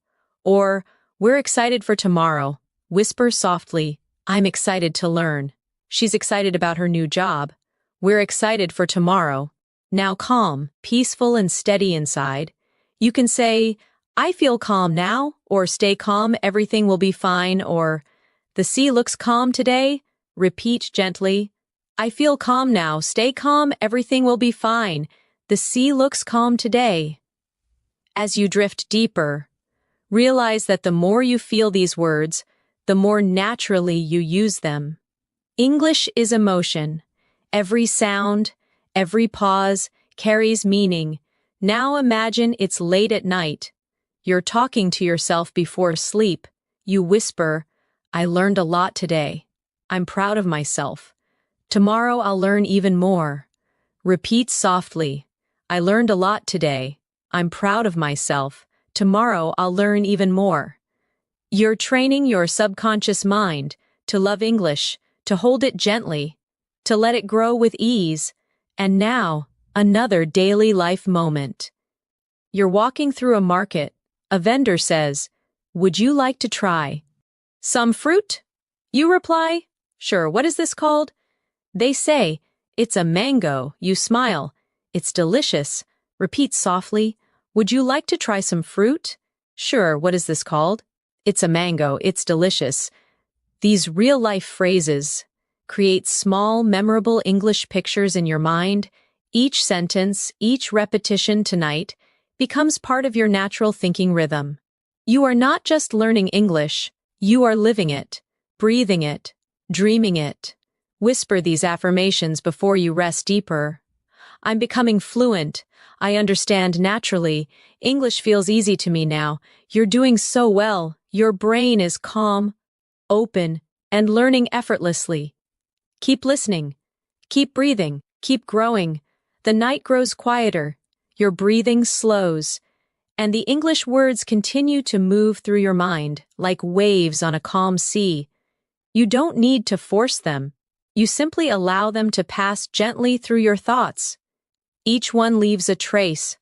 [SPEAKER 1] or "We're excited for tomorrow." Whisper softly, "I'm excited to learn." She's excited about her new job. We're excited for tomorrow. Now calm, peaceful, and steady inside. You can say, "I feel calm now," or "Stay calm, everything will be fine," or "The sea looks calm today." Repeat gently, "I feel calm now, stay calm, everything will be fine. The sea looks calm today." As you drift deeper, realize that the more you feel these words, the more naturally you use them. English is emotion. Every sound, every pause carries meaning. Now imagine it's late at night. You're talking to yourself before sleep. You whisper, "I learned a lot today. I'm proud of myself. Tomorrow I'll learn even more." Repeat softly, "I learned a lot today. I'm proud of myself. Tomorrow I'll learn even more." You're training your subconscious mind to love English, to hold it gently, to let it grow with ease. And now, another daily life moment. You're walking through a market. A vendor says, "Would you like to try some fruit?" You reply, "Sure, what is this called?" They say, "It's a mango." You smile, "It's delicious." Repeat softly, "Would you like to try some fruit?" "Sure, what is this called?" "It's a mango, it's delicious." These real-life phrases create small, memorable English pictures in your mind. Each sentence, each repetition tonight becomes part of your natural thinking rhythm. You are not just learning English, you are living it, breathing it, dreaming it. Whisper these affirmations before you rest deeper. "I'm becoming fluent. I understand naturally. English feels easy to me now. You're doing so well. Your brain is calm, open, and learning effortlessly." Keep listening. Keep breathing. Keep growing. The night grows quieter. Your breathing slows. and the English words continue to move through your mind like waves on a calm sea. You don't need to force them. You simply allow them to pass gently through your thoughts. Each one leaves a trace,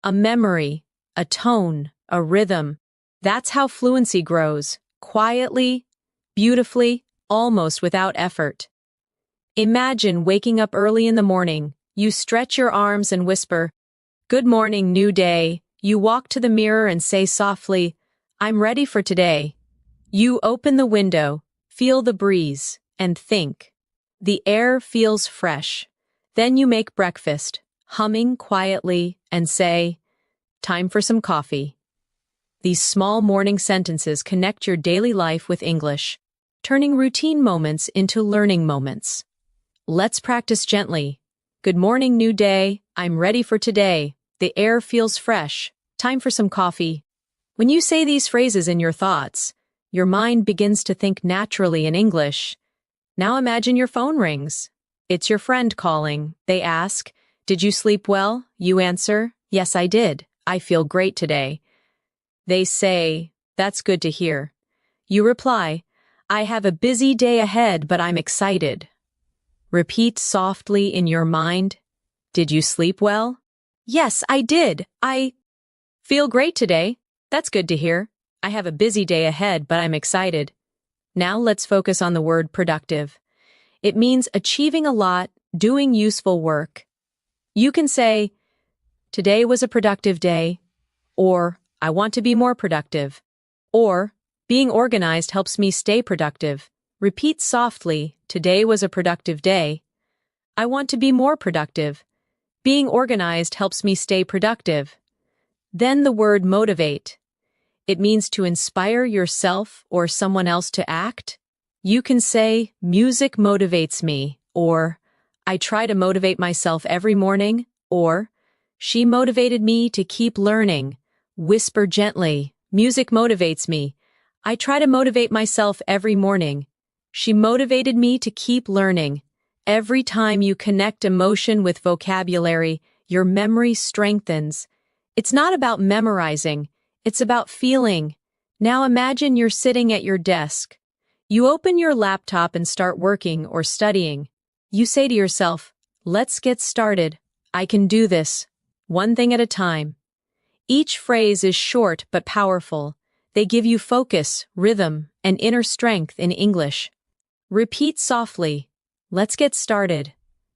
[SPEAKER 1] a memory, a tone, a rhythm. That's how fluency grows, quietly, beautifully, almost without effort. Imagine waking up early in the morning. You stretch your arms and whisper, "Good morning, new day." You walk to the mirror and say softly, "I'm ready for today." You open the window, feel the breeze, and think. The air feels fresh. Then you make breakfast, humming quietly, and say, "Time for some coffee." These small morning sentences connect your daily life with English, turning routine moments into learning moments. Let's practice gently. Good morning, new day. I'm ready for today. The air feels fresh. Time for some coffee. When you say these phrases in your thoughts, your mind begins to think naturally in English. Now imagine your phone rings. It's your friend calling. They ask, "Did you sleep well?" You answer, "Yes, I did. I feel great today." They say, "That's good to hear." You reply, "I have a busy day ahead, but I'm excited." Repeat softly in your mind, "Did you sleep well?" "Yes, I did. I feel great today. That's good to hear. I have a busy day ahead, but I'm excited." Now let's focus on the word productive. It means achieving a lot, doing useful work. You can say, "Today was a productive day," or "I want to be more productive," or "Being organized helps me stay productive." Repeat softly, "Today was a productive day." "I want to be more productive." "Being organized helps me stay productive." Then the word motivate. It means to inspire yourself or someone else to act. You can say, "Music motivates me," or "I try to motivate myself every morning," or "She motivated me to keep learning." Whisper gently, "Music motivates me. I try to motivate myself every morning. She motivated me to keep learning." Every time you connect emotion with vocabulary, your memory strengthens. It's not about memorizing, it's about feeling. Now imagine you're sitting at your desk. You open your laptop and start working or studying. You say to yourself, "Let's get started. I can do this. One thing at a time." Each phrase is short but powerful. They give you focus, rhythm, and inner strength in English. Repeat softly, "Let's get started.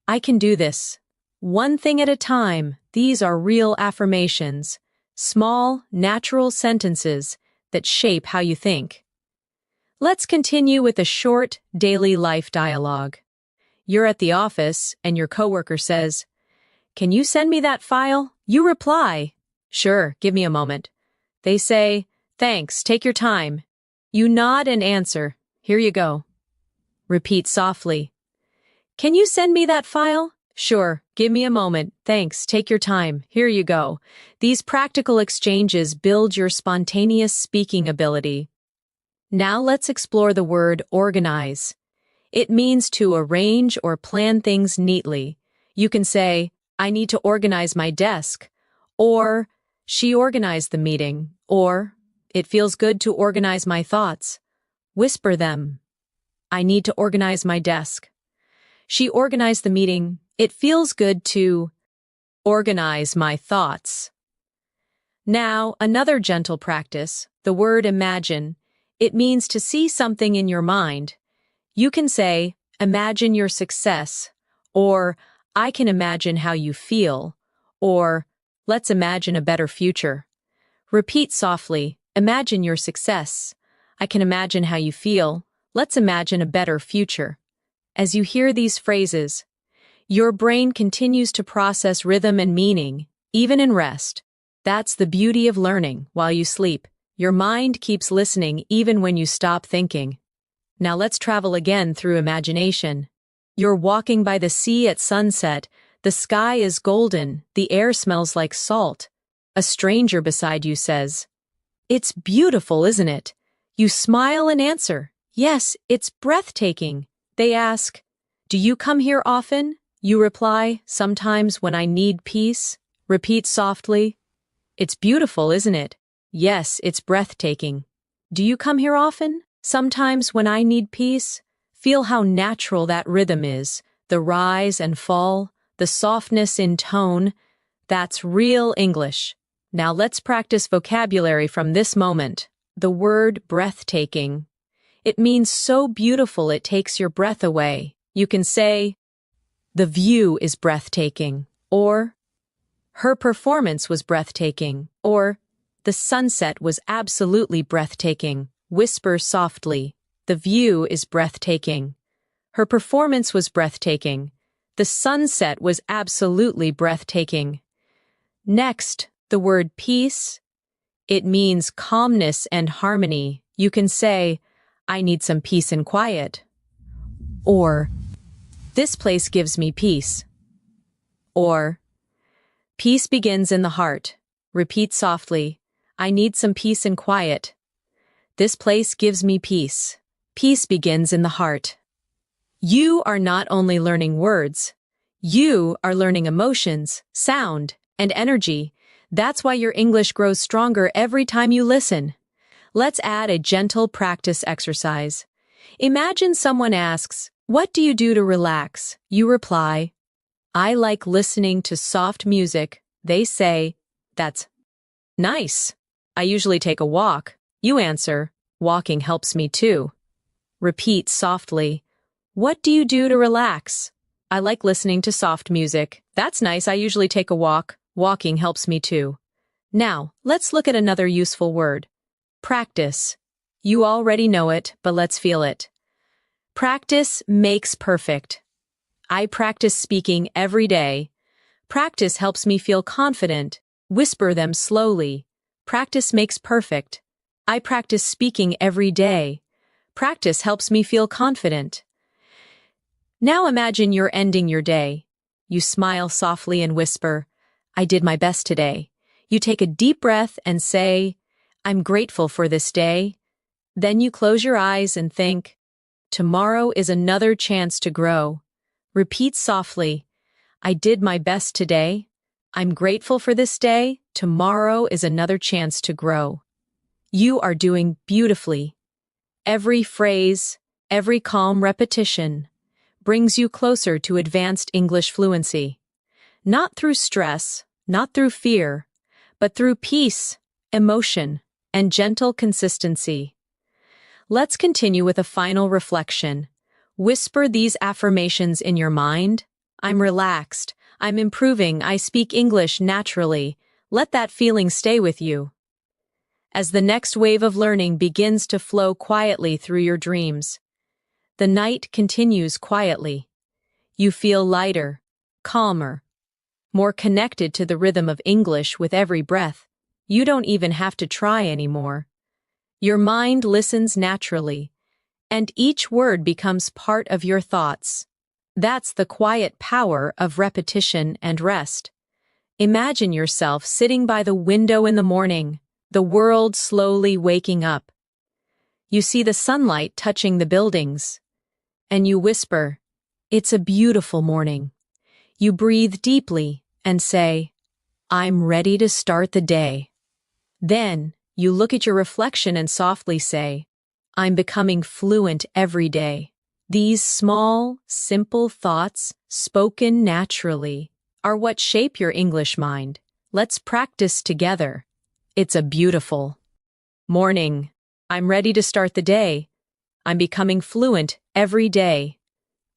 [SPEAKER 1] I can do this. One thing at a time." These are real affirmations, small, natural sentences that shape how you think. Let's continue with a short, daily life dialogue. You're at the office, and your coworker says, "Can you send me that file?" You reply, "Sure, give me a moment." They say, "Thanks, take your time." You nod and answer, "Here you go." Repeat softly, "Can you send me that file?" "Sure, give me a moment. Thanks, take your time. Here you go." These practical exchanges build your spontaneous speaking ability. Now let's explore the word organize. It means to arrange or plan things neatly. You can say, "I need to organize my desk," or "She organized the meeting," or "It feels good to organize my thoughts." Whisper them. "I need to organize my desk." "She organized the meeting." "It feels good to organize my thoughts." Now, another gentle practice, the word imagine. It means to see something in your mind. You can say, "Imagine your success," or "I can imagine how you feel," or "Let's imagine a better future." Repeat softly, "Imagine your success." "I can imagine how you feel." "Let's imagine a better future." As you hear these phrases, your brain continues to process rhythm and meaning, even in rest. That's the beauty of learning while you sleep. Your mind keeps listening even when you stop thinking. Now let's travel again through imagination. You're walking by the sea at sunset. The sky is golden. The air smells like salt. A stranger beside you says, "It's beautiful, isn't it?" You smile and answer, "Yes, it's breathtaking." They ask, "Do you come here often?" You reply, "Sometimes when I need peace." Repeat softly, It's beautiful, isn't it? Yes, it's breathtaking. Do you come here often? Sometimes when I need peace, feel how natural that rhythm is, the rise and fall, the softness in tone. That's real English. Now let's practice vocabulary from this moment. The word breathtaking. It means so beautiful it takes your breath away. You can say, the view is breathtaking, or her performance was breathtaking, or the sunset was absolutely breathtaking. Whisper softly, the view is breathtaking. Her performance was breathtaking. The sunset was absolutely breathtaking. Next, the word peace. It means calmness and harmony. You can say, I need some peace and quiet. Or, this place gives me peace. Or, peace begins in the heart. Repeat softly, I need some peace and quiet. This place gives me peace. Peace begins in the heart. You are not only learning words, you are learning emotions, sound, and energy. That's why your English grows stronger every time you listen. Let's add a gentle practice exercise. Imagine someone asks, what do you do to relax? You reply, I like listening to soft music. They say, that's nice. I usually take a walk. You answer, walking helps me too. Repeat softly, what do you do to relax? I like listening to soft music. That's nice. I usually take a walk. Walking helps me too. Now, let's look at another useful word. Practice. You already know it, but let's feel it. Practice makes perfect. I practice speaking every day. Practice helps me feel confident. Whisper them slowly. Practice makes perfect. I practice speaking every day. Practice helps me feel confident. Now imagine you're ending your day. You smile softly and whisper, I did my best today. You take a deep breath and say, I'm grateful for this day. Then you close your eyes and think, tomorrow is another chance to grow. Repeat softly, I did my best today. I'm grateful for this day. Tomorrow is another chance to grow. You are doing beautifully. Every phrase, every calm repetition brings you closer to advanced English fluency. Not through stress, not through fear, but through peace, emotion, and gentle consistency. Let's continue with a final reflection. Whisper these affirmations in your mind. I'm relaxed. I'm improving. I speak English naturally. Let that feeling stay with you. As the next wave of learning begins to flow quietly through your dreams, the night continues quietly. You feel lighter, calmer, more connected to the rhythm of English with every breath. You don't even have to try anymore. Your mind listens naturally, and each word becomes part of your thoughts. That's the quiet power of repetition and rest. Imagine yourself sitting by the window in the morning, the world slowly waking up. You see the sunlight touching the buildings, and you whisper, it's a beautiful morning. You breathe deeply and say, I'm ready to start the day. Then, you look at your reflection and softly say, I'm becoming fluent every day. These small, simple thoughts, spoken naturally, are what shape your English mind. Let's practice together. It's a beautiful morning. I'm ready to start the day. I'm becoming fluent every day.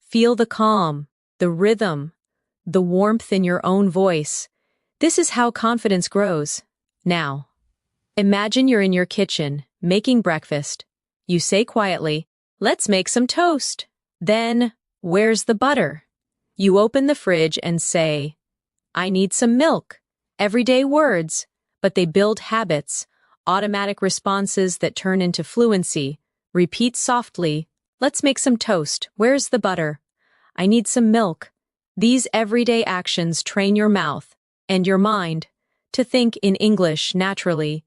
[SPEAKER 1] Feel the calm, the rhythm, the warmth in your own voice. This is how confidence grows. Now, imagine you're in your kitchen, making breakfast. You say quietly, let's make some toast. Then, where's the butter? You open the fridge and say, I need some milk. Everyday words, but they build habits, automatic responses that turn into fluency. Repeat softly, let's make some toast. Where's the butter? I need some milk. These everyday actions train your mouth and your mind to think in English naturally.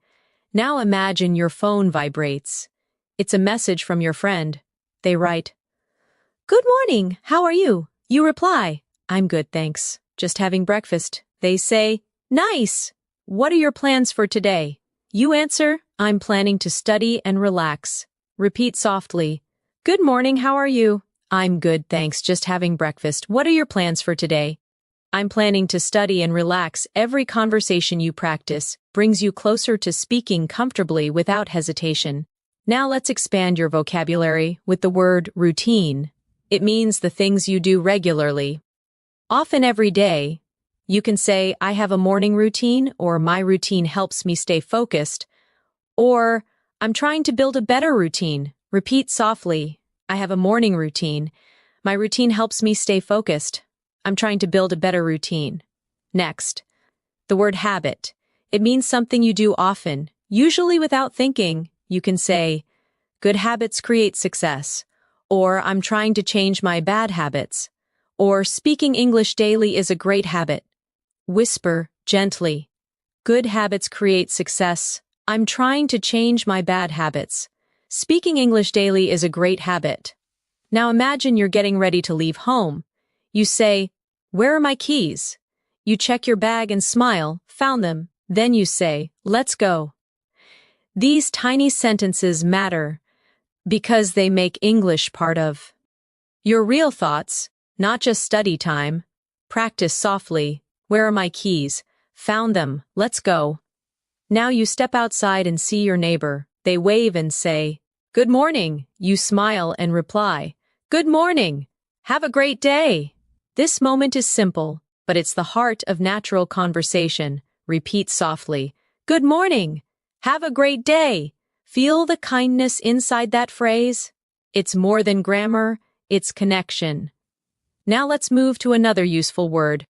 [SPEAKER 1] Now imagine your phone vibrates. It's a message from your friend. They write, Good morning, how are you? You reply, I'm good, thanks. Just having breakfast. They say, Nice. what are your plans for today? You answer, I'm planning to study and relax. Repeat softly. Good morning, how are you? I'm good, thanks, just having breakfast. What are your plans for today? I'm planning to study and relax. Every conversation you practice brings you closer to speaking comfortably without hesitation. Now let's expand your vocabulary with the word routine. It means the things you do regularly. Often every day, you can say, I have a morning routine, or my routine helps me stay focused, or I'm trying to build a better routine. Repeat softly. I have a morning routine. My routine helps me stay focused. I'm trying to build a better routine. Next, the word habit. It means something you do often, usually without thinking. You can say, good habits create success, or I'm trying to change my bad habits, or speaking English daily is a great habit. Whisper gently. Good habits create success. I'm trying to change my bad habits. Speaking English daily is a great habit. Now imagine you're getting ready to leave home. You say, where are my keys? You check your bag and smile, found them. Then you say, let's go. These tiny sentences matter because they make English part of your real thoughts, not just study time. Practice softly. Where are my keys? Found them. Let's go. Now you step outside and see your neighbor. They wave and say, good morning. You smile and reply, good morning. Have a great day. This moment is simple, but it's the heart of natural conversation. Repeat softly. Good morning. Have a great day. Feel the kindness inside that phrase? It's more than grammar, it's connection. Now let's move to another useful word.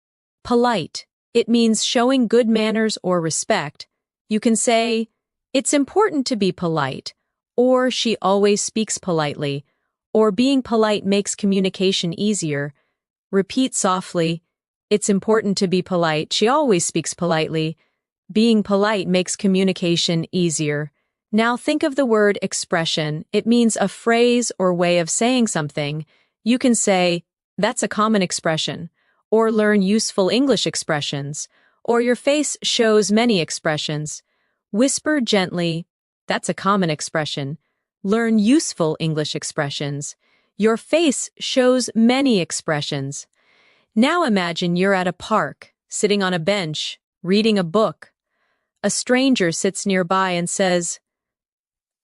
[SPEAKER 1] Polite. It means showing good manners or respect. You can say, it's important to be polite, or she always speaks politely, or being polite makes communication easier. Repeat softly. It's important to be polite. She always speaks politely. Being polite makes communication easier. Now think of the word expression. It means a phrase or way of saying something. You can say, that's a common expression, or learn useful English expressions, or your face shows many expressions. Whisper gently, that's a common expression. Learn useful English expressions. Your face shows many expressions. Now imagine you're at a park, sitting on a bench, reading a book. A stranger sits nearby and says,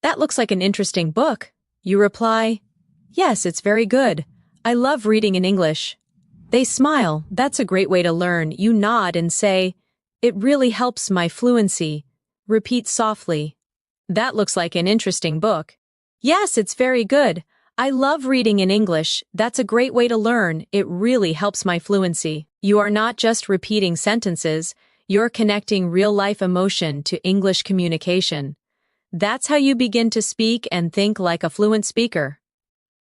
[SPEAKER 1] that looks like an interesting book. You reply, yes, it's very good. I love reading in English. They smile. That's a great way to learn. You nod and say, it really helps my fluency. Repeat softly. That looks like an interesting book. Yes, it's very good. I love reading in English. That's a great way to learn. It really helps my fluency. You are not just repeating sentences. You're connecting real-life emotion to English communication. That's how you begin to speak and think like a fluent speaker.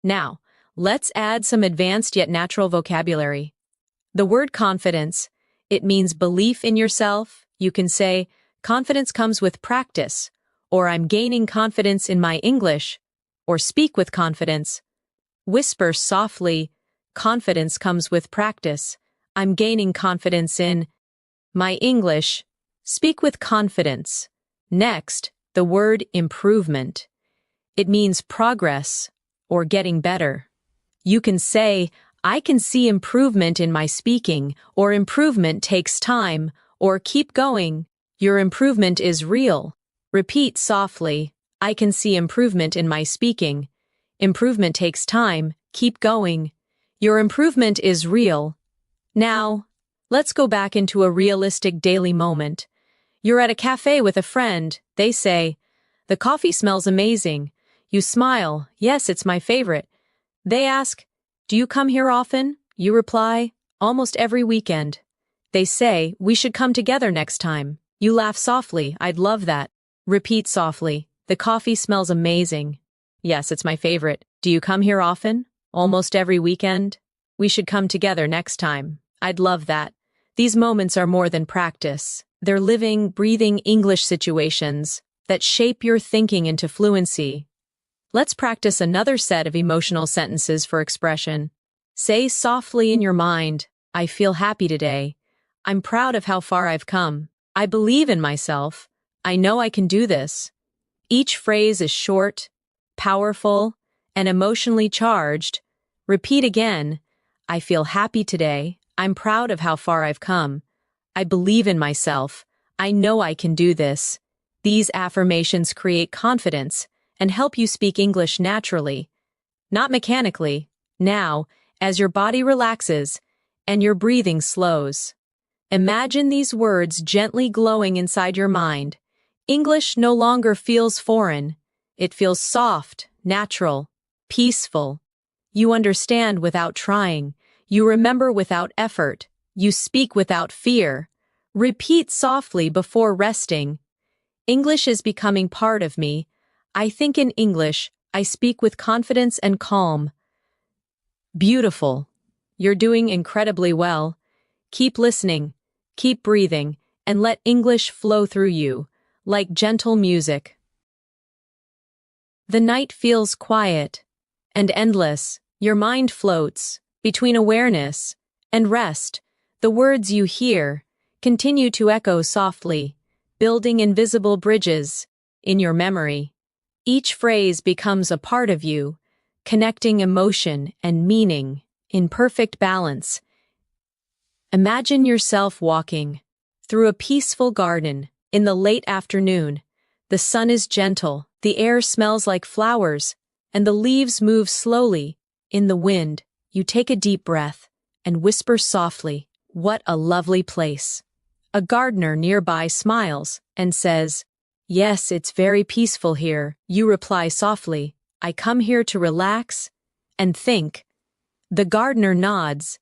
[SPEAKER 1] Now, let's add some advanced yet natural vocabulary. The word confidence. It means belief in yourself. You can say, confidence comes with practice, or I'm gaining confidence in my English, or speak with confidence. Whisper softly, confidence comes with practice. I'm gaining confidence in my English. Speak with confidence. Next, the word improvement. It means progress or getting better. You can say, I can see improvement in my speaking, or improvement takes time, or keep going. Your improvement is real. Repeat softly, I can see improvement in my speaking. Improvement takes time, keep going. Your improvement is real. Now, let's go back into a realistic daily moment. You're at a cafe with a friend. They say, the coffee smells amazing. You smile, yes, it's my favorite. They ask, do you come here often? You reply, almost every weekend. They say, we should come together next time. You laugh softly, I'd love that. Repeat softly, the coffee smells amazing. Yes, it's my favorite. Do you come here often? Almost every weekend? We should come together next time. I'd love that. These moments are more than practice. They're living, breathing English situations that shape your thinking into fluency. Let's practice another set of emotional sentences for expression. Say softly in your mind, I feel happy today. I'm proud of how far I've come. I believe in myself. I know I can do this. Each phrase is short, powerful, and emotionally charged. Repeat again. I feel happy today. I'm proud of how far I've come. I believe in myself. I know I can do this. These affirmations create confidence and help you speak English naturally, not mechanically. Now, as your body relaxes and your breathing slows, imagine these words gently glowing inside your mind. English no longer feels foreign. It feels soft, natural, peaceful. You understand without trying. You remember without effort. You speak without fear. Repeat softly before resting. English is becoming part of me. I think in English. I speak with confidence and calm. Beautiful. You're doing incredibly well. Keep listening, keep breathing, and let English flow through you, like gentle music. The night feels quiet and endless. Your mind floats between awareness and rest. The words you hear continue to echo softly, building invisible bridges in your memory. Each phrase becomes a part of you, connecting emotion and meaning in perfect balance. Imagine yourself walking through a peaceful garden in the late afternoon. The sun is gentle, the air smells like flowers, and the leaves move slowly in the wind. You take a deep breath and whisper softly, "What a lovely place." A gardener nearby smiles and says, "Yes, it's very peaceful here." You reply softly, "I come here to relax and think." The gardener nods.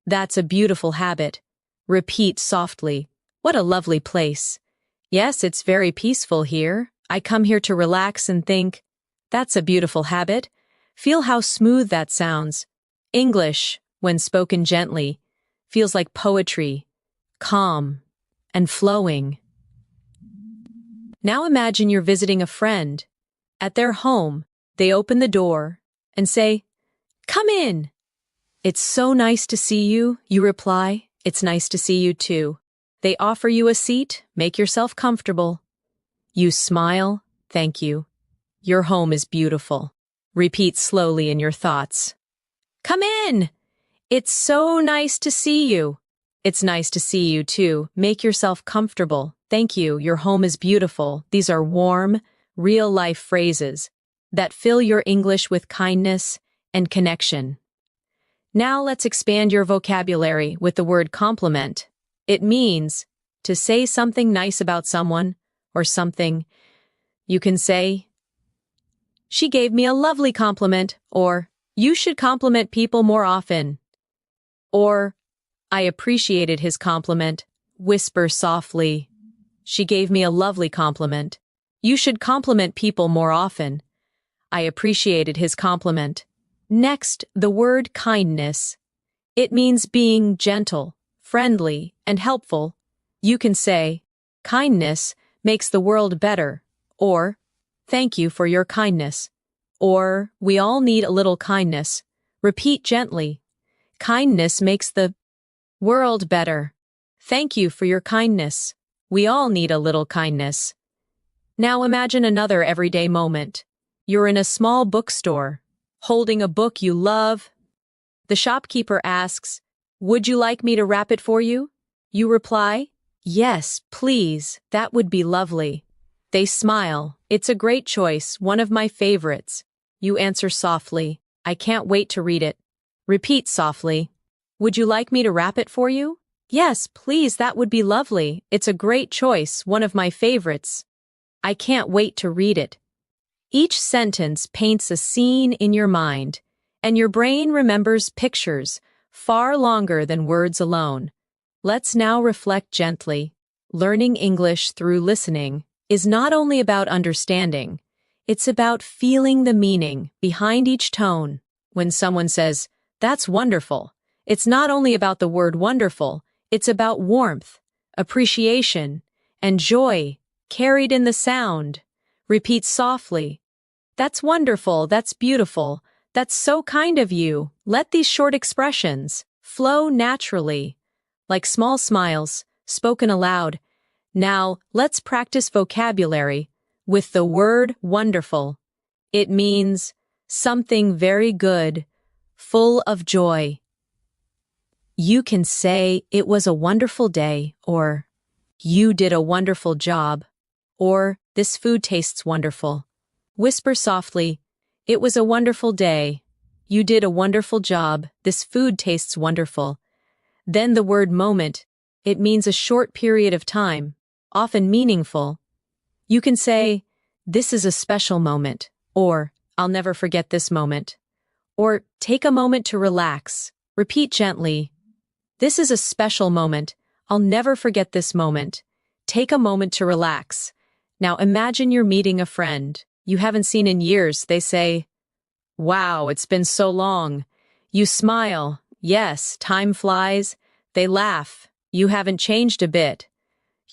[SPEAKER 1] "That's a beautiful habit." Repeat softly, "What a lovely place." "Yes, it's very peaceful here. I come here to relax and think." That's a beautiful habit. Feel how smooth that sounds. English, when spoken gently, feels like poetry, calm and flowing. Now imagine you're visiting a friend. At their home, they open the door and say, "Come in." "It's so nice to see you," you reply. "It's nice to see you too." They offer you a seat. "Make yourself comfortable." You smile. "Thank you. Your home is beautiful." Repeat slowly in your thoughts. "Come in." "It's so nice to see you." "It's nice to see you too. Make yourself comfortable." "Thank you. Your home is beautiful." These are warm, real-life phrases that fill your English with kindness and connection. Now let's expand your vocabulary with the word compliment. It means to say something nice about someone or something. You can say, "She gave me a lovely compliment," or "You should compliment people more often," or "I appreciated his compliment." Whisper softly, "She gave me a lovely compliment." "You should compliment people more often." "I appreciated his compliment." Next, the word kindness. It means being gentle, friendly, and helpful. You can say, "Kindness makes the world better," or "Thank you for your kindness," or "We all need a little kindness." Repeat gently, "Kindness makes the world better." "Thank you for your kindness." "We all need a little kindness." Now imagine another everyday moment. You're in a small bookstore, holding a book you love. The shopkeeper asks, "Would you like me to wrap it for you?" You reply, "Yes, please, that would be lovely." They smile. "It's a great choice, one of my favorites." You answer softly, "I can't wait to read it." Repeat softly, "Would you like me to wrap it for you?" "Yes, please, that would be lovely. It's a great choice, one of my favorites. I can't wait to read it." Each sentence paints a scene in your mind, and your brain remembers pictures far longer than words alone. Let's now reflect gently. Learning English through listening is not only about understanding, it's about feeling the meaning behind each tone. When someone says, "That's wonderful," it's not only about the word wonderful, it's about warmth, appreciation, and joy carried in the sound. Repeat softly, "That's wonderful, that's beautiful, that's so kind of you." Let these short expressions flow naturally, like small smiles, spoken aloud. Now, let's practice vocabulary with the word wonderful. It means something very good, full of joy. You can say it was a wonderful day, or you did a wonderful job, or this food tastes wonderful. Whisper softly, it was a wonderful day. You did a wonderful job. This food tastes wonderful. Then the word moment. It means a short period of time, often meaningful. You can say, this is a special moment, or I'll never forget this moment. Or take a moment to relax. Repeat gently, this is a special moment. I'll never forget this moment. Take a moment to relax. Now imagine you're meeting a friend you haven't seen in years. They say, wow, it's been so long. You smile. Yes, time flies. They laugh. You haven't changed a bit.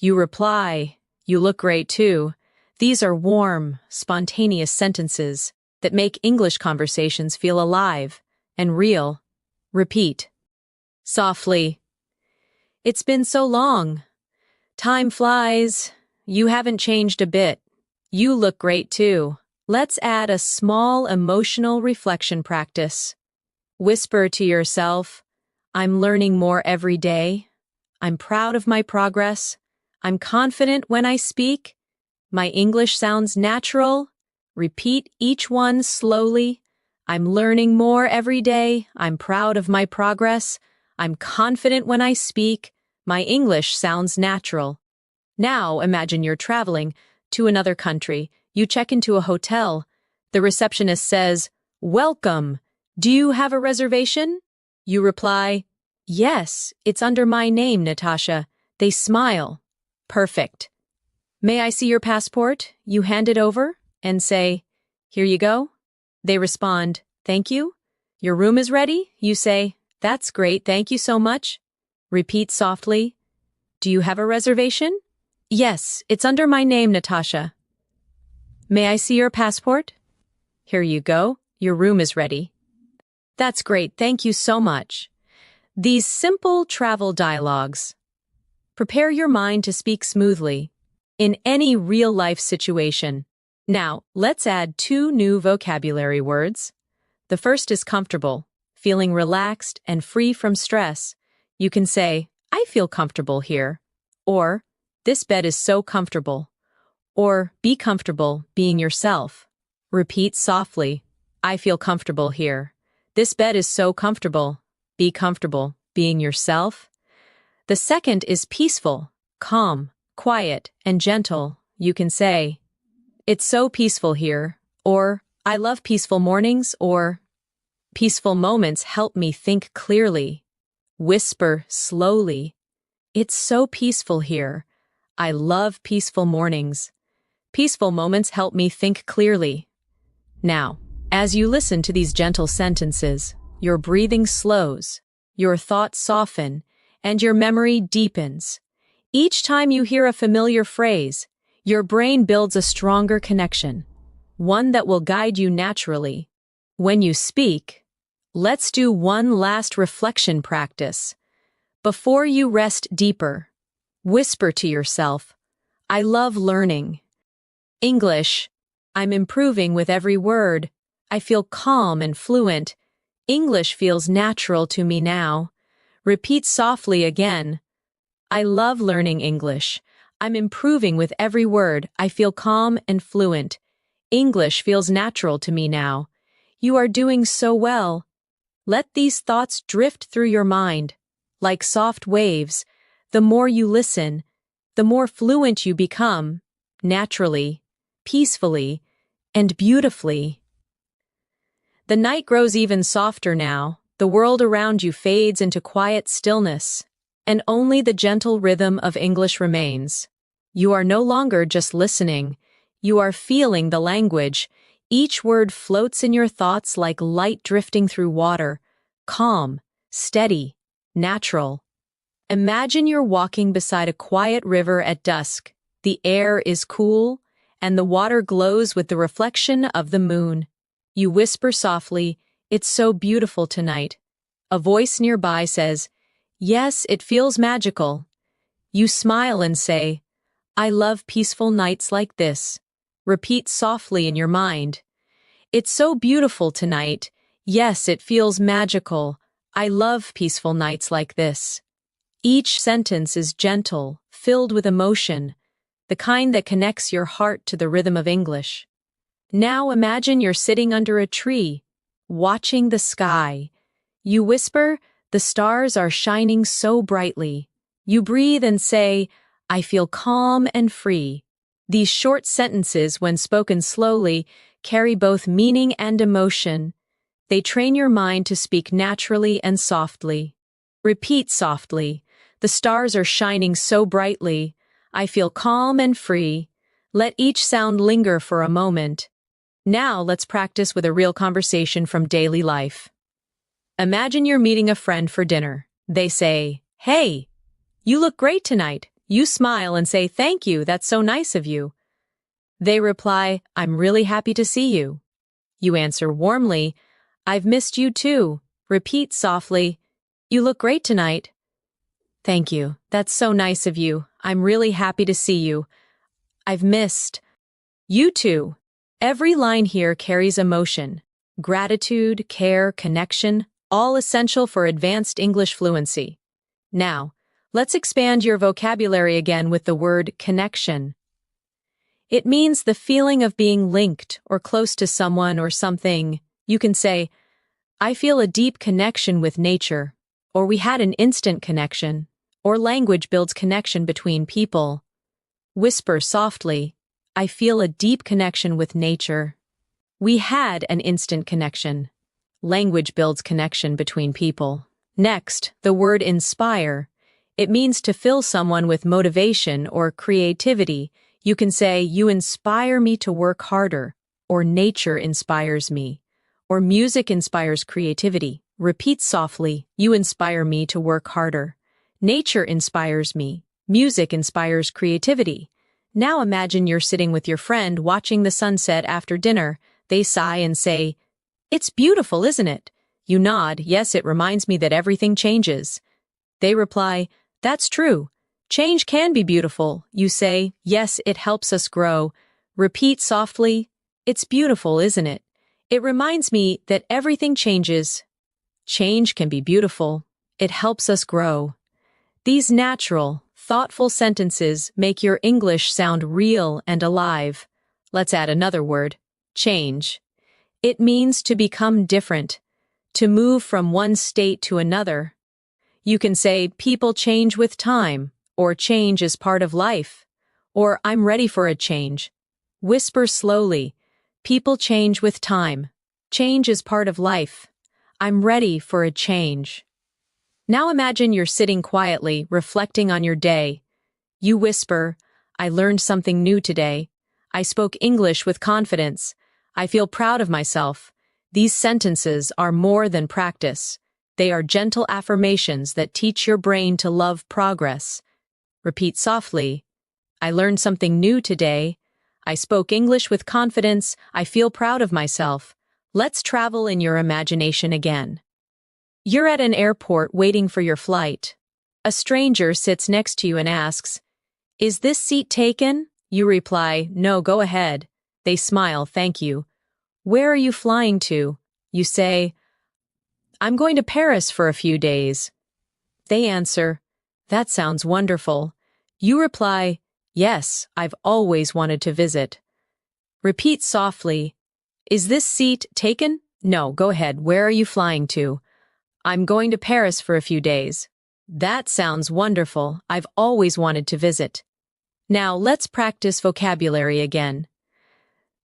[SPEAKER 1] You reply, you look great too. These are warm, spontaneous sentences that make English conversations feel alive and real. Repeat. Softly. It's been so long. Time flies. You haven't changed a bit. You look great too. Let's add a small emotional reflection practice. Whisper to yourself, I'm learning more every day. I'm proud of my progress. I'm confident when I speak. My English sounds natural. Repeat each one slowly. I'm learning more every day. I'm proud of my progress. I'm confident when I speak. My English sounds natural. Now imagine you're traveling to another country. You check into a hotel. The receptionist says, welcome. Do you have a reservation? You reply, yes, it's under my name, Natasha. They smile. Perfect. May I see your passport? You hand it over and say, here you go. They respond, thank you. Your room is ready? You say, that's great, thank you so much. Repeat softly, do you have a reservation? Yes, it's under my name, Natasha. May I see your passport? Here you go, your room is ready. That's great, thank you so much. These simple travel dialogues prepare your mind to speak smoothly in any real-life situation. Now, let's add 2 new vocabulary words. The first is comfortable, feeling relaxed and free from stress. You can say, I feel comfortable here, or this bed is so comfortable, or be comfortable being yourself. Repeat softly, I feel comfortable here. This bed is so comfortable. Be comfortable being yourself. The second is peaceful, calm, quiet, and gentle. You can say, it's so peaceful here, or I love peaceful mornings, or peaceful moments help me think clearly. Whisper slowly, it's so peaceful here. I love peaceful mornings. Peaceful moments help me think clearly. Now, as you listen to these gentle sentences, your breathing slows, your thoughts soften, and your memory deepens. Each time you hear a familiar phrase, your brain builds a stronger connection, one that will guide you naturally. When you speak, let's do one last reflection practice. Before you rest deeper, whisper to yourself, I love learning. English, I'm improving with every word. I feel calm and fluent. English feels natural to me now. Repeat softly again. I love learning English. I'm improving with every word. I feel calm and fluent. English feels natural to me now. You are doing so well. Let these thoughts drift through your mind. Like soft waves, the more you listen, the more fluent you become, naturally, peacefully, and beautifully. The night grows even softer now. The world around you fades into quiet stillness, and only the gentle rhythm of English remains. You are no longer just listening. You are feeling the language. Each word floats in your thoughts like light drifting through water, calm, steady, natural. Imagine you're walking beside a quiet river at dusk. The air is cool, and the water glows with the reflection of the moon. You whisper softly, it's so beautiful tonight. A voice nearby says, yes, it feels magical. You smile and say, I love peaceful nights like this. Repeat softly in your mind. It's so beautiful tonight. Yes, it feels magical. I love peaceful nights like this. Each sentence is gentle, filled with emotion, the kind that connects your heart to the rhythm of English. Now imagine you're sitting under a tree, watching the sky. You whisper, "The stars are shining so brightly." You breathe and say, "I feel calm and free." These short sentences, when spoken slowly, carry both meaning and emotion. They train your mind to speak naturally and softly. Repeat softly. The stars are shining so brightly. I feel calm and free. Let each sound linger for a moment. Now let's practice with a real conversation from daily life. Imagine you're meeting a friend for dinner. They say, "Hey, you look great tonight." You smile and say, "Thank you, that's so nice of you." They reply, "I'm really happy to see you." You answer warmly, "I've missed you too." Repeat softly, "You look great tonight." "Thank you, that's so nice of you. I'm really happy to see you. I've missed you too." Every line here carries emotion, gratitude, care, connection, all essential for advanced English fluency. Now, let's expand your vocabulary again with the word connection. It means the feeling of being linked or close to someone or something. You can say, "I feel a deep connection with nature," or "We had an instant connection," or language builds connection between people. Whisper softly, "I feel a deep connection with nature." We had an instant connection. Language builds connection between people. Next, the word inspire. It means to fill someone with motivation or creativity. You can say, "You inspire me to work harder," or "Nature inspires me," or "Music inspires creativity." Repeat softly, "You inspire me to work harder." Nature inspires me. Music inspires creativity. Now imagine you're sitting with your friend watching the sunset after dinner. They sigh and say, "It's beautiful, isn't it?" You nod, "Yes, it reminds me that everything changes." They reply, "That's true. Change can be beautiful." You say, "Yes, it helps us grow." Repeat softly, "It's beautiful, isn't it? It reminds me that everything changes. Change can be beautiful. It helps us grow." These natural, thoughtful sentences make your English sound real and alive. Let's add another word, change. It means to become different, to move from one state to another. You can say, "People change with time," or "Change is part of life," or "I'm ready for a change." Whisper slowly, "People change with time. Change is part of life. I'm ready for a change." Now imagine you're sitting quietly, reflecting on your day. You whisper, "I learned something new today. I spoke English with confidence. I feel proud of myself." These sentences are more than practice. They are gentle affirmations that teach your brain to love progress. Repeat softly, "I learned something new today. I spoke English with confidence. I feel proud of myself." Let's travel in your imagination again. You're at an airport waiting for your flight. A stranger sits next to you and asks, "Is this seat taken?" You reply, "No, go ahead." They smile, "Thank you." "Where are you flying to?" You say, "I'm going to Paris for a few days." They answer, "That sounds wonderful." You reply, "Yes, I've always wanted to visit." Repeat softly, "Is this seat taken?" "No, go ahead. Where are you flying to?" "I'm going to Paris for a few days." "That sounds wonderful. I've always wanted to visit." Now let's practice vocabulary again.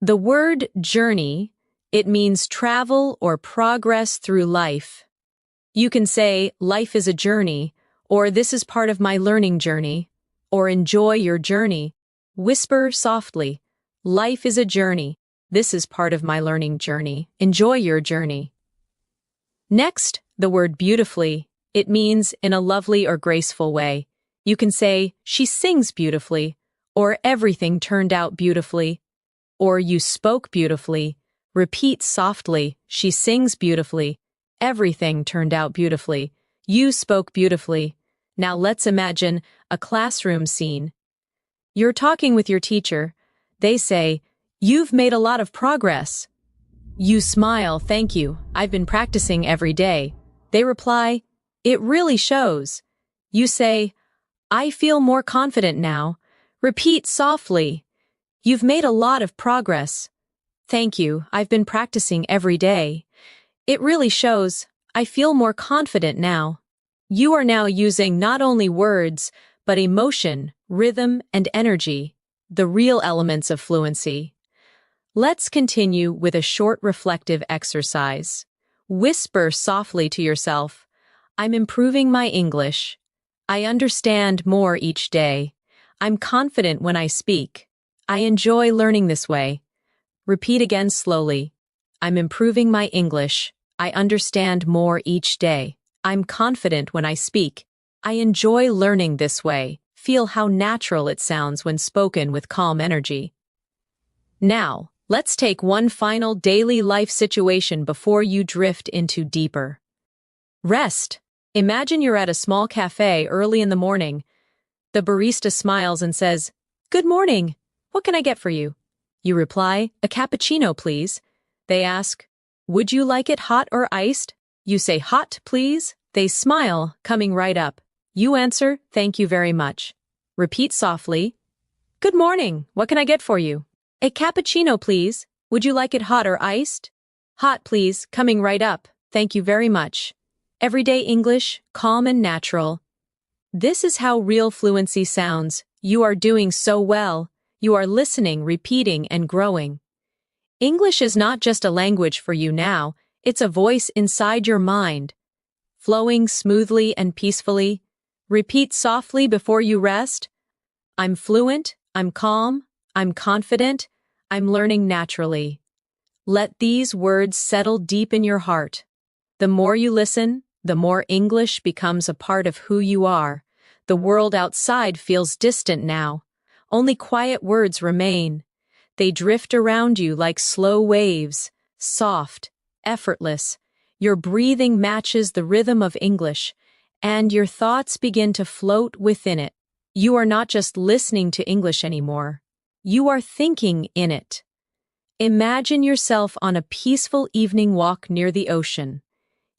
[SPEAKER 1] The word journey, it means travel or progress through life. You can say, "Life is a journey," or "This is part of my learning journey," or "Enjoy your journey." Whisper softly, "Life is a journey. This is part of my learning journey. Enjoy your journey." Next, the word beautifully. It means in a lovely or graceful way. You can say, "She sings beautifully," or "Everything turned out beautifully," or "You spoke beautifully." Repeat softly, "She sings beautifully." "Everything turned out beautifully." "You spoke beautifully." Now let's imagine a classroom scene. You're talking with your teacher. They say, "You've made a lot of progress." You smile, "Thank you. I've been practicing every day." They reply, "It really shows." You say, "I feel more confident now." Repeat softly, "You've made a lot of progress." "Thank you. I've been practicing every day." "It really shows. I feel more confident now." You are now using not only words, but emotion, rhythm, and energy, the real elements of fluency. Let's continue with a short reflective exercise. Whisper softly to yourself, "I'm improving my English. I understand more each day. I'm confident when I speak. I enjoy learning this way." Repeat again slowly. "I'm improving my English. I understand more each day. I'm confident when I speak. I enjoy learning this way." Feel how natural it sounds when spoken with calm energy. Now, let's take one final daily life situation before you drift into deeper rest. Imagine you're at a small cafe early in the morning. The barista smiles and says, "Good morning. What can I get for you?" You reply, "A cappuccino, please." They ask, "Would you like it hot or iced?" You say, "Hot, please." They smile, coming right up. You answer, "Thank you very much." Repeat softly, "Good morning. What can I get for you?" "A cappuccino, please. Would you like it hot or iced?" "Hot, please," coming right up. "Thank you very much." Everyday English, calm and natural. This is how real fluency sounds. You are doing so well. You are listening, repeating, and growing. English is not just a language for you now, it's a voice inside your mind. Flowing smoothly and peacefully. Repeat softly before you rest. I'm fluent, I'm calm, I'm confident, I'm learning naturally. Let these words settle deep in your heart. The more you listen, the more English becomes a part of who you are. The world outside feels distant now. Only quiet words remain. They drift around you like slow waves, soft, effortless. Your breathing matches the rhythm of English, and your thoughts begin to float within it. You are not just listening to English anymore. You are thinking in it. Imagine yourself on a peaceful evening walk near the ocean.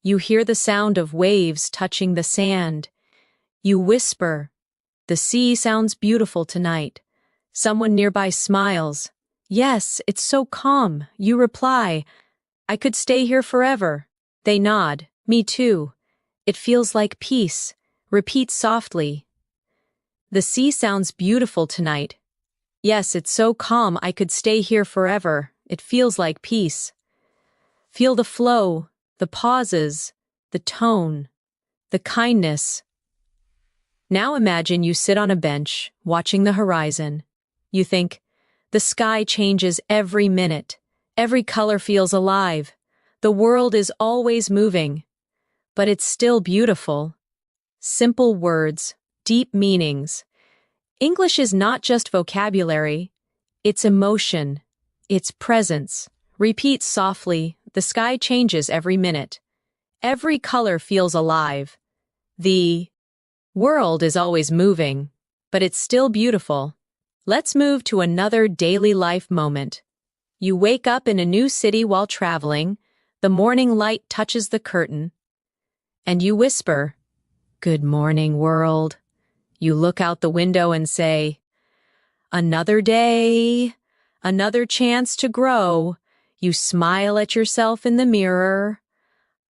[SPEAKER 1] You hear the sound of waves touching the sand. You whisper, "The sea sounds beautiful tonight." Someone nearby smiles. "Yes, it's so calm." You reply, "I could stay here forever." They nod, "Me too. It feels like peace." Repeat softly, "The sea sounds beautiful tonight." "Yes, it's so calm. I could stay here forever. It feels like peace." Feel the flow, the pauses, the tone, the kindness. Now imagine you sit on a bench, watching the horizon. You think, the sky changes every minute. Every color feels alive. The world is always moving. But it's still beautiful. Simple words, deep meanings. English is not just vocabulary. It's emotion. It's presence. Repeat softly, "The sky changes every minute. Every color feels alive. The world is always moving, but it's still beautiful." Let's move to another daily life moment. You wake up in a new city while traveling. The morning light touches the curtain, and you whisper, "Good morning, world." You look out the window and say, "Another day, another chance to grow." You smile at yourself in the mirror.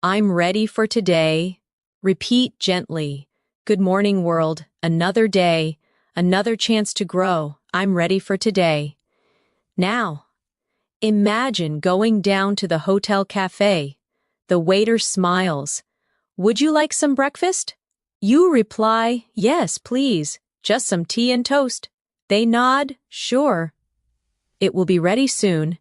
[SPEAKER 1] "I'm ready for today." Repeat gently, "Good morning, world. Another day, another chance to grow. I'm ready for today." Now, imagine going down to the hotel cafe. The waiter smiles. "Would you like some breakfast?" You reply, "Yes, please. Just some tea and toast." They nod, "Sure. It will be ready soon."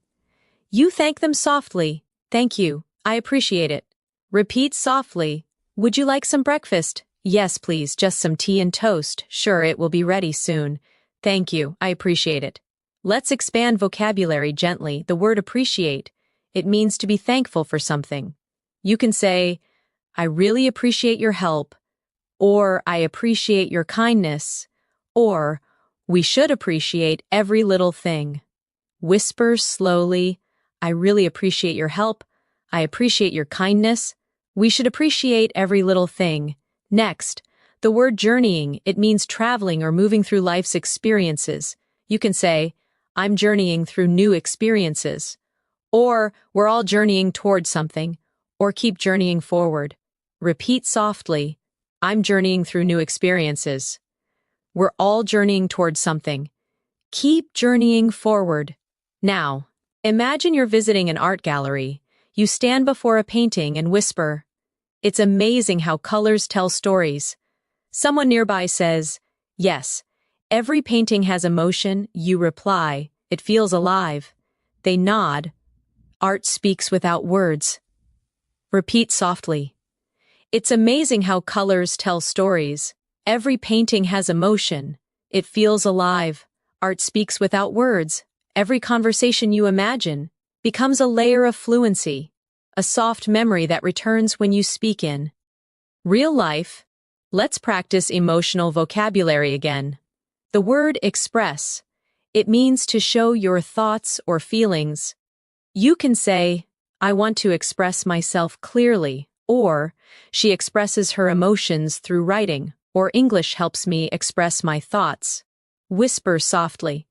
[SPEAKER 1] You thank them softly, "Thank you. I appreciate it." Repeat softly, "Would you like some breakfast?" "Yes, please. Just some tea and toast." "Sure, it will be ready soon." "Thank you. I appreciate it." Let's expand vocabulary gently. The word appreciate. It means to be thankful for something. You can say, "I really appreciate your help," or "I appreciate your kindness," or We should appreciate every little thing. Whisper slowly, I really appreciate your help. I appreciate your kindness. We should appreciate every little thing. Next, the word journeying, it means traveling or moving through life's experiences. You can say, I'm journeying through new experiences. Or, we're all journeying towards something. Or keep journeying forward. Repeat softly, I'm journeying through new experiences. We're all journeying towards something. Keep journeying forward. Now, imagine you're visiting an art gallery. You stand before a painting and whisper, it's amazing how colors tell stories. Someone nearby says, yes, every painting has emotion. You reply, it feels alive. They nod. Art speaks without words. Repeat softly. It's amazing how colors tell stories. Every painting has emotion. It feels alive. Art speaks without words. Every conversation you imagine becomes a layer of fluency, a soft memory that returns when you speak in real life. Let's practice emotional vocabulary again. The word express. It means to show your thoughts or feelings. You can say, I want to express myself clearly, or she expresses her emotions through writing, or English helps me express my thoughts. Whisper softly.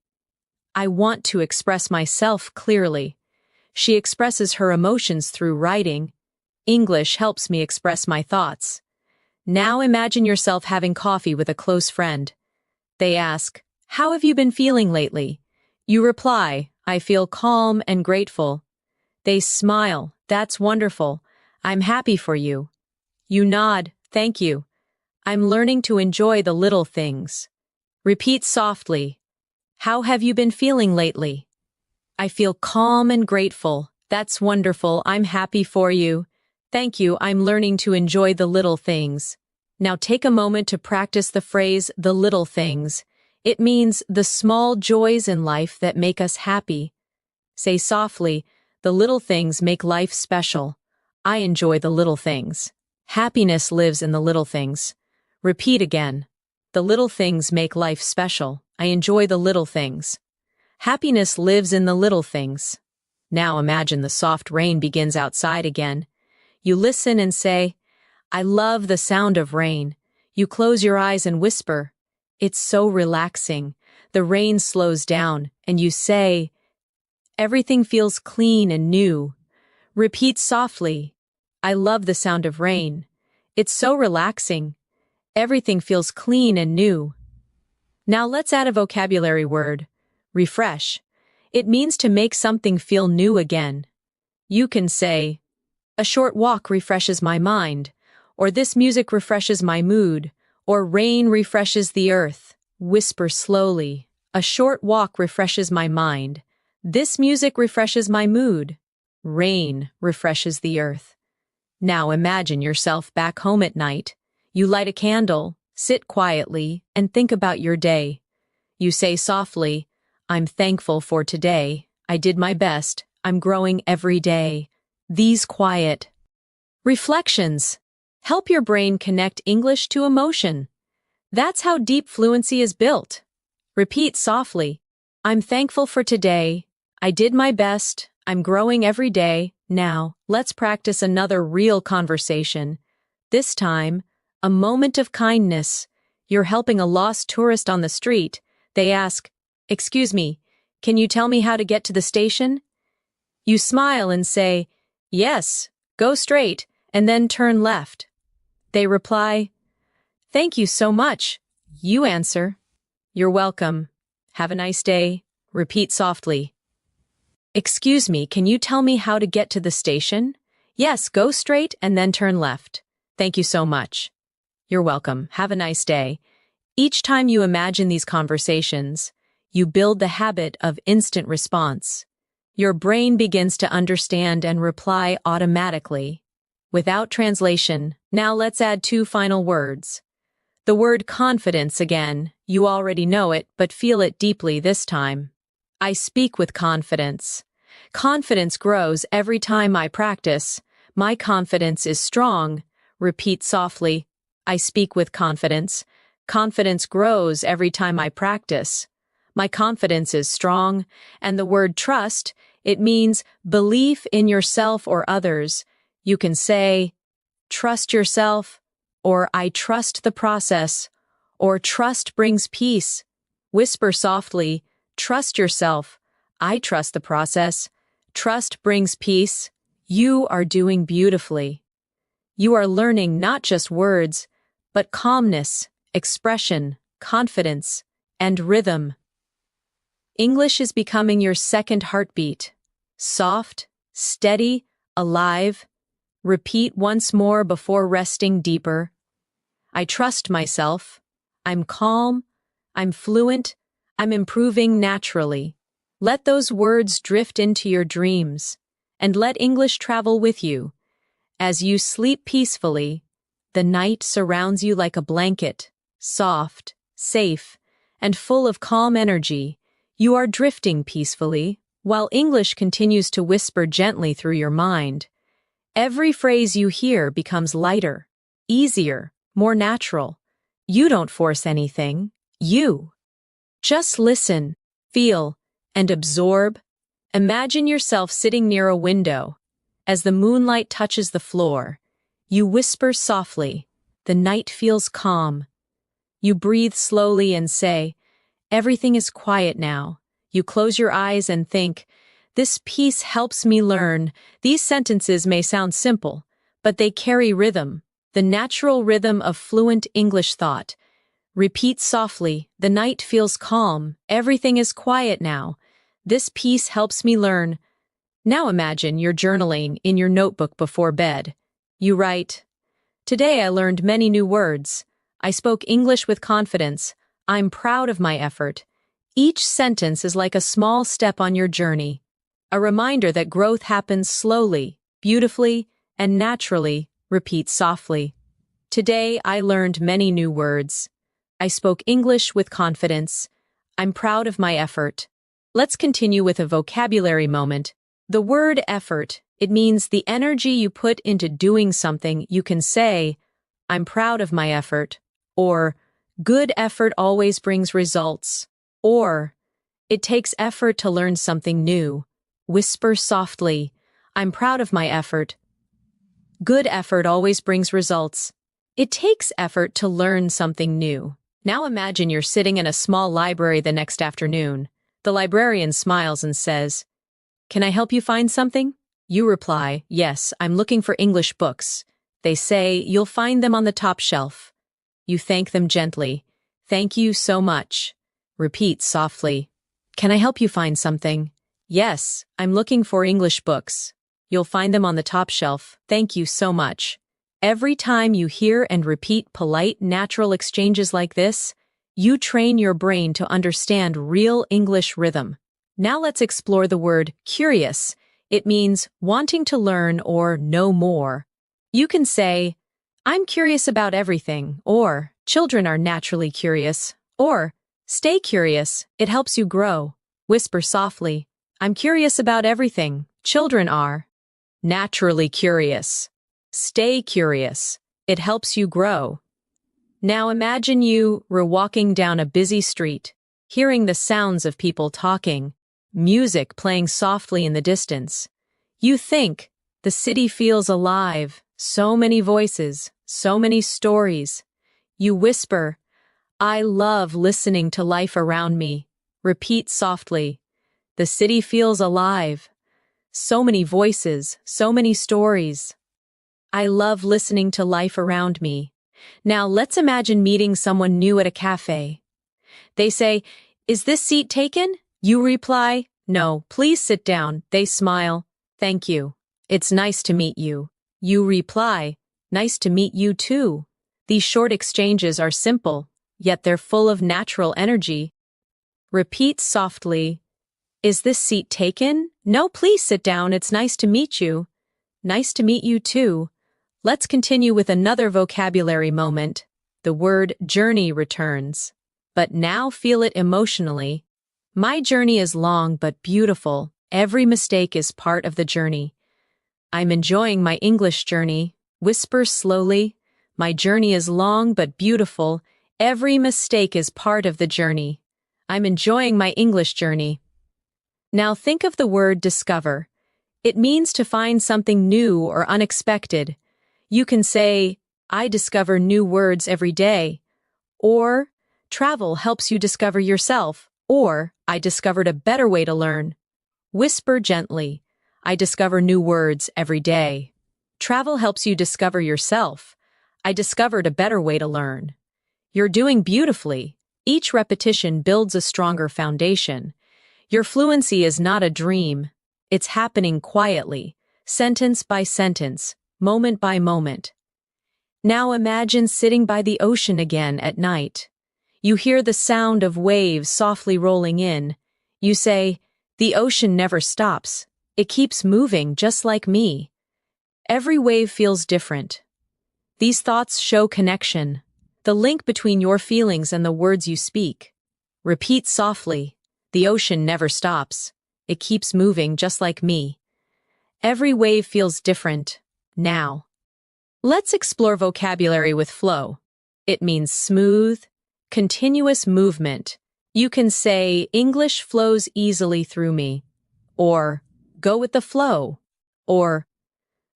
[SPEAKER 1] I want to express myself clearly. She expresses her emotions through writing. English helps me express my thoughts. Now imagine yourself having coffee with a close friend. They ask, how have you been feeling lately? You reply, I feel calm and grateful. They smile, that's wonderful. I'm happy for you. You nod, thank you. I'm learning to enjoy the little things. Repeat softly. How have you been feeling lately? I feel calm and grateful. That's wonderful. I'm happy for you. Thank you. I'm learning to enjoy the little things. Now take a moment to practice the phrase, the little things. It means the small joys in life that make us happy. Say softly, the little things make life special. I enjoy the little things. Happiness lives in the little things. Repeat again. The little things make life special. I enjoy the little things. Happiness lives in the little things. Now imagine the soft rain begins outside again. You listen and say, I love the sound of rain. You close your eyes and whisper, it's so relaxing. The rain slows down, and you say, everything feels clean and new. Repeat softly, I love the sound of rain. It's so relaxing. Everything feels clean and new. Now let's add a vocabulary word, refresh. It means to make something feel new again. You can say, a short walk refreshes my mind, or this music refreshes my mood, or rain refreshes the earth. Whisper slowly, a short walk refreshes my mind. This music refreshes my mood. Rain refreshes the earth. Now imagine yourself back home at night. You light a candle, sit quietly, and think about your day. You say softly, I'm thankful for today. I did my best. I'm growing every day. These quiet reflections help your brain connect English to emotion. That's how deep fluency is built. Repeat softly, I'm thankful for today. I did my best. I'm growing every day. Now, let's practice another real conversation. This time, a moment of kindness. You're helping a lost tourist on the street. They ask, excuse me, can you tell me how to get to the station? You smile and say, yes, go straight, and then turn left. They reply, thank you so much. You answer, you're welcome. Have a nice day. Repeat softly. Excuse me, can you tell me how to get to the station? Yes, go straight and then turn left. Thank you so much. You're welcome. Have a nice day. Each time you imagine these conversations, you build the habit of instant response. Your brain begins to understand and reply automatically, without translation. Now let's add two final words. The word confidence again. You already know it, but feel it deeply this time. I speak with confidence. Confidence grows every time I practice. My confidence is strong. Repeat softly. I speak with confidence. Confidence grows every time I practice. My confidence is strong, and the word trust, it means belief in yourself or others. You can say, trust yourself, or I trust the process, or trust brings peace. Whisper softly, trust yourself. I trust the process. Trust brings peace. You are doing beautifully. You are learning not just words, but calmness, expression, confidence, and rhythm. English is becoming your second heartbeat. Soft, steady, alive. Repeat once more before resting deeper. I trust myself. I'm calm. I'm fluent. I'm improving naturally. Let those words drift into your dreams, and let English travel with you. As you sleep peacefully, the night surrounds you like a blanket, soft, safe, and full of calm energy. You are drifting peacefully, while English continues to whisper gently through your mind. Every phrase you hear becomes lighter, easier, more natural. You don't force anything. You just listen, feel, and absorb. Imagine yourself sitting near a window. As the moonlight touches the floor, you whisper softly. The night feels calm. You breathe slowly and say, everything is quiet now. You close your eyes and think, this peace helps me learn. These sentences may sound simple, but they carry rhythm, the natural rhythm of fluent English thought. Repeat softly, the night feels calm. Everything is quiet now. This peace helps me learn. Now imagine you're journaling in your notebook before bed. You write, today I learned many new words. I spoke English with confidence. I'm proud of my effort. Each sentence is like a small step on your journey, a reminder that growth happens slowly, beautifully, and naturally. Repeat softly. Today I learned many new words. I spoke English with confidence. I'm proud of my effort. Let's continue with a vocabulary moment. The word effort, it means the energy you put into doing something. You can say, I'm proud of my effort, or good effort always brings results, or it takes effort to learn something new. Whisper softly, I'm proud of my effort. Good effort always brings results. It takes effort to learn something new. Now imagine you're sitting in a small library the next afternoon. The librarian smiles and says, can I help you find something? You reply, yes, I'm looking for English books. They say, you'll find them on the top shelf. You thank them gently. Thank you so much. Repeat softly. Can I help you find something? Yes, I'm looking for English books. You'll find them on the top shelf. Thank you so much. Every time you hear and repeat polite, natural exchanges like this, you train your brain to understand real English rhythm. Now let's explore the word curious. It means wanting to learn or know more. You can say, I'm curious about everything, or children are naturally curious, or stay curious, it helps you grow. Whisper softly, I'm curious about everything. Children are naturally curious. Stay curious. It helps you grow. Now imagine you were walking down a busy street, hearing the sounds of people talking, music playing softly in the distance. You think, the city feels alive, so many voices, so many stories. You whisper, I love listening to life around me. Repeat softly, the city feels alive, so many voices, so many stories. I love listening to life around me. Now let's imagine meeting someone new at a cafe. They say, is this seat taken? You reply, no, please sit down. They smile, thank you. It's nice to meet you. You reply, nice to meet you too. These short exchanges are simple, yet they're full of natural energy. Repeat softly, is this seat taken? No, please sit down. It's nice to meet you. Nice to meet you too. Let's continue with another vocabulary moment. The word journey returns. But now feel it emotionally. My journey is long but beautiful. Every mistake is part of the journey. I'm enjoying my English journey. Whisper slowly. My journey is long but beautiful. Every mistake is part of the journey. I'm enjoying my English journey. Now think of the word discover. It means to find something new or unexpected. You can say, I discover new words every day. Or, travel helps you discover yourself. Or, I discovered a better way to learn. Whisper gently, I discover new words every day. Travel helps you discover yourself. I discovered a better way to learn. You're doing beautifully. Each repetition builds a stronger foundation. Your fluency is not a dream. It's happening quietly, sentence by sentence, moment by moment. Now imagine sitting by the ocean again at night. You hear the sound of waves softly rolling in. You say, the ocean never stops. It keeps moving just like me. Every wave feels different. These thoughts show connection, the link between your feelings and the words you speak. Repeat softly, the ocean never stops. It keeps moving just like me. Every wave feels different. Now. Let's explore vocabulary with flow. It means smooth, continuous movement. You can say, English flows easily through me. Or, go with the flow. Or,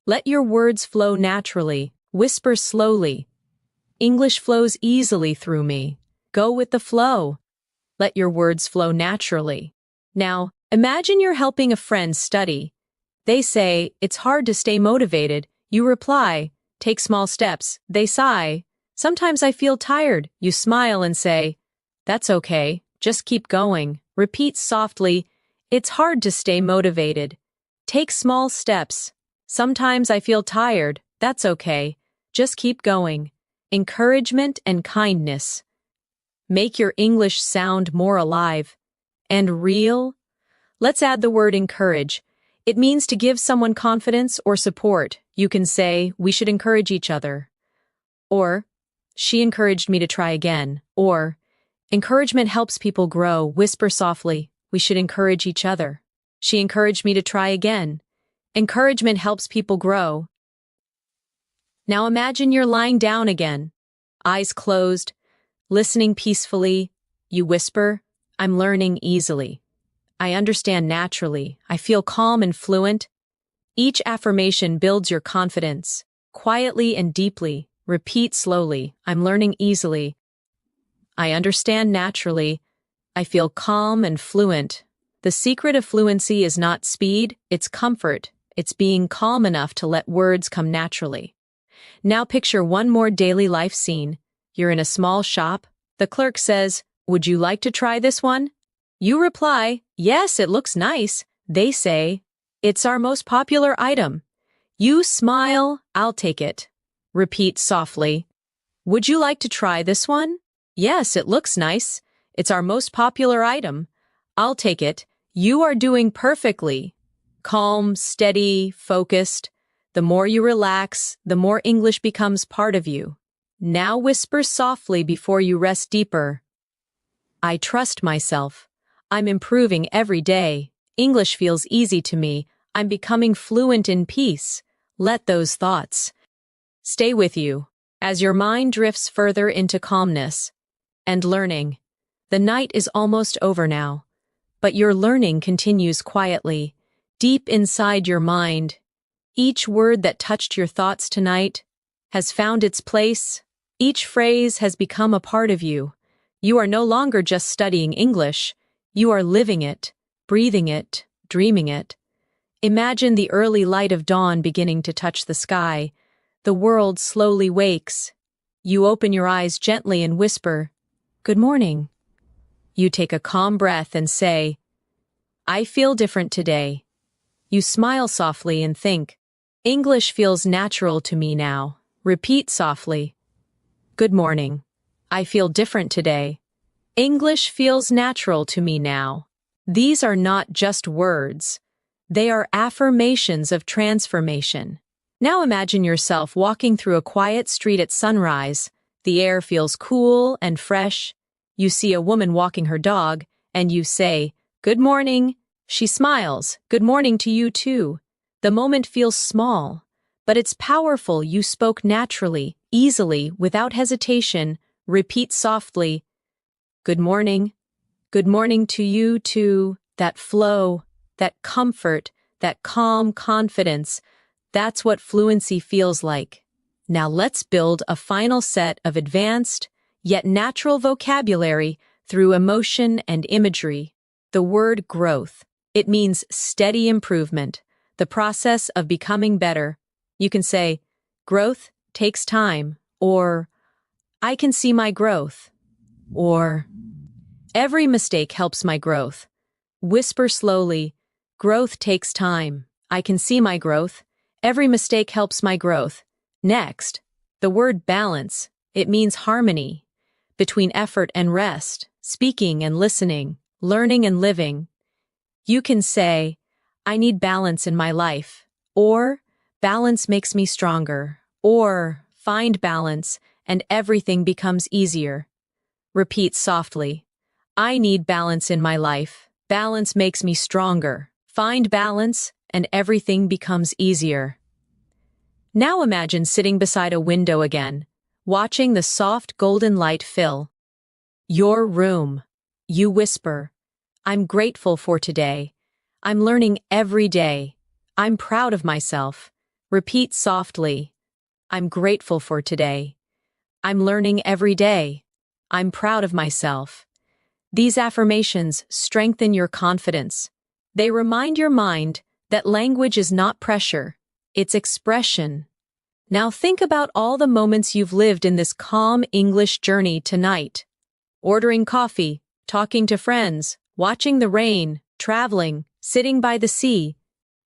[SPEAKER 1] let your words flow naturally. Whisper slowly. English flows easily through me. Go with the flow. Let your words flow naturally. Now, imagine you're helping a friend study. They say, it's hard to stay motivated. You reply, take small steps. They sigh. Sometimes I feel tired. You smile and say, that's okay. Just keep going. Repeat softly, it's hard to stay motivated. Take small steps. Sometimes I feel tired. That's okay. Just keep going. Encouragement and kindness. Make your English sound more alive and real. Let's add the word encourage. It means to give someone confidence or support. You can say, we should encourage each other. Or, she encouraged me to try again. Or, encouragement helps people grow. Whisper softly, we should encourage each other. She encouraged me to try again. Encouragement helps people grow. Now imagine you're lying down again, eyes closed, listening peacefully. You whisper, I'm learning easily. I understand naturally. I feel calm and fluent. Each affirmation builds your confidence. Quietly and deeply, repeat slowly, I'm learning easily. I understand naturally. I feel calm and fluent. The secret of fluency is not speed, it's comfort. It's being calm enough to let words come naturally. Now picture one more daily life scene. You're in a small shop. The clerk says, would you like to try this one? You reply, yes, it looks nice. They say, it's our most popular item. You smile, I'll take it. Repeat softly, would you like to try this one? Yes, it looks nice. It's our most popular item. I'll take it. You are doing perfectly. Calm, steady, focused. The more you relax, the more English becomes part of you. Now whisper softly before you rest deeper. I trust myself. I'm improving every day. English feels easy to me. I'm becoming fluent in peace. Let those thoughts stay with you as your mind drifts further into calmness and learning. The night is almost over now, but your learning continues quietly, deep inside your mind. Each word that touched your thoughts tonight has found its place. Each phrase has become a part of you. You are no longer just studying English. You are living it, breathing it, dreaming it. Imagine the early light of dawn beginning to touch the sky. The world slowly wakes. You open your eyes gently and whisper, good morning. You take a calm breath and say, I feel different today. You smile softly and think, English feels natural to me now. Repeat softly, good morning. I feel different today. English feels natural to me now. These are not just words. They are affirmations of transformation. Now imagine yourself walking through a quiet street at sunrise. The air feels cool and fresh. You see a woman walking her dog, and you say, good morning. She smiles, good morning to you too. The moment feels small, but it's powerful. You spoke naturally, easily, without hesitation. Repeat softly. Good morning. Good morning to you too. That flow, that comfort, that calm confidence. That's what fluency feels like. Now let's build a final set of advanced, yet natural vocabulary through emotion and imagery. The word growth. It means steady improvement, the process of becoming better. You can say, growth takes time, or I can see my growth, or every mistake helps my growth. Whisper slowly, growth takes time. I can see my growth. Every mistake helps my growth. Next, the word balance. It means harmony between effort and rest, speaking and listening, learning and living. You can say, I need balance in my life, or balance makes me stronger, or find balance and everything becomes easier. Repeat softly. I need balance in my life. Balance makes me stronger. Find balance and everything becomes easier. Now imagine sitting beside a window again, watching the soft golden light fill your room. You whisper, I'm grateful for today. I'm learning every day. I'm proud of myself. Repeat softly. I'm grateful for today. I'm learning every day. I'm proud of myself. These affirmations strengthen your confidence. They remind your mind that language is not pressure, it's expression. Now think about all the moments you've lived in this calm English journey tonight. Ordering coffee, talking to friends, watching the rain, traveling, sitting by the sea.